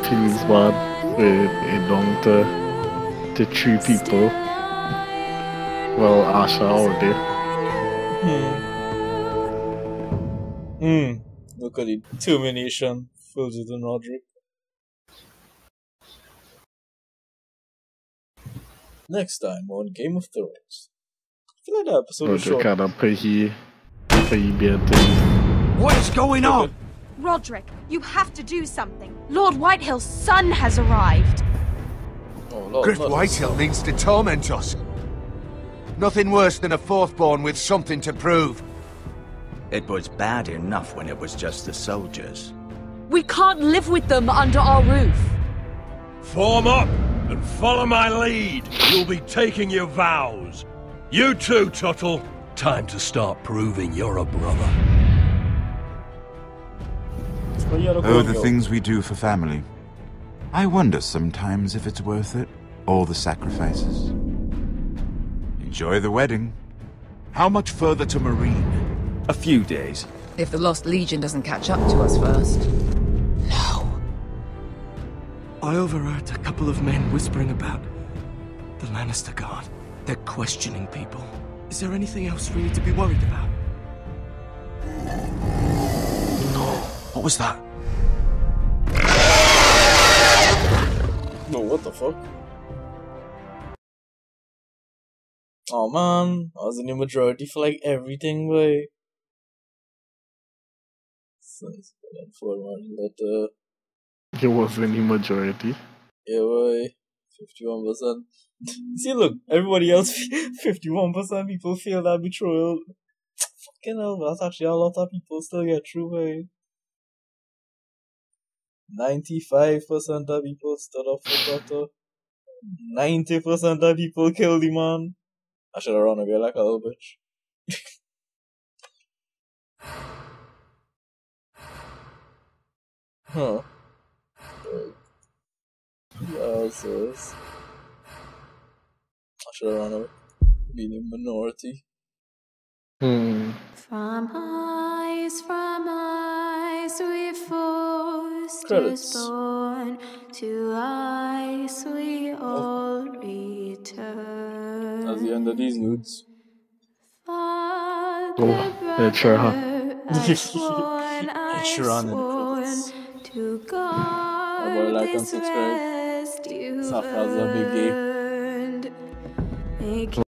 S3: Feels bad with it down to 3 people. Well, Asha out there.
S2: Look at the termination. Fudged and Roderick. Next time on Game of Thrones. I feel like that episode was short.
S11: What is going on?
S16: Roderick, you have to do something. Lord Whitehill's son has arrived.
S2: Oh, Lord,
S15: Griff Whitehill means to torment us. Nothing worse than a fourthborn with something to prove.
S14: It was bad enough when it was just the soldiers.
S12: We can't live with them under our roof.
S6: Form up and follow my lead. You'll be taking your vows. You too, Tuttle. Time to start proving you're a brother.
S20: Oh, the things we do for family. I wonder sometimes if it's worth it. All the sacrifices. Enjoy the wedding.
S15: How much further to Marine?
S14: A few days.
S8: If the Lost Legion doesn't catch up to us first.
S11: I overheard a couple of men whispering about the Lannister Guard. They're questioning people. Is there anything else we need to be worried about?
S14: No. What was that?
S2: No, what the fuck? Oh man, I was in the majority for like everything, boy.
S3: It wasn't any majority.
S2: Yeah, boy. 51%. See, look, everybody else, 51% people feel that betrayal. Fucking hell, that's actually a lot of people still get through, boy. 95% of people stood up for Proto. 90% of people killed the man. I should have run away like a little bitch. Huh. Yeah, so I should have run away. Being in minority.
S13: From eyes we forced
S2: Credits.
S13: us born, to eyes we all return.
S2: That's the end of these nudes.
S3: Oh, Ed Sheeran.
S2: Ed Sheeran in the credits. Everybody like and subscribe. Sarcasm, big gay.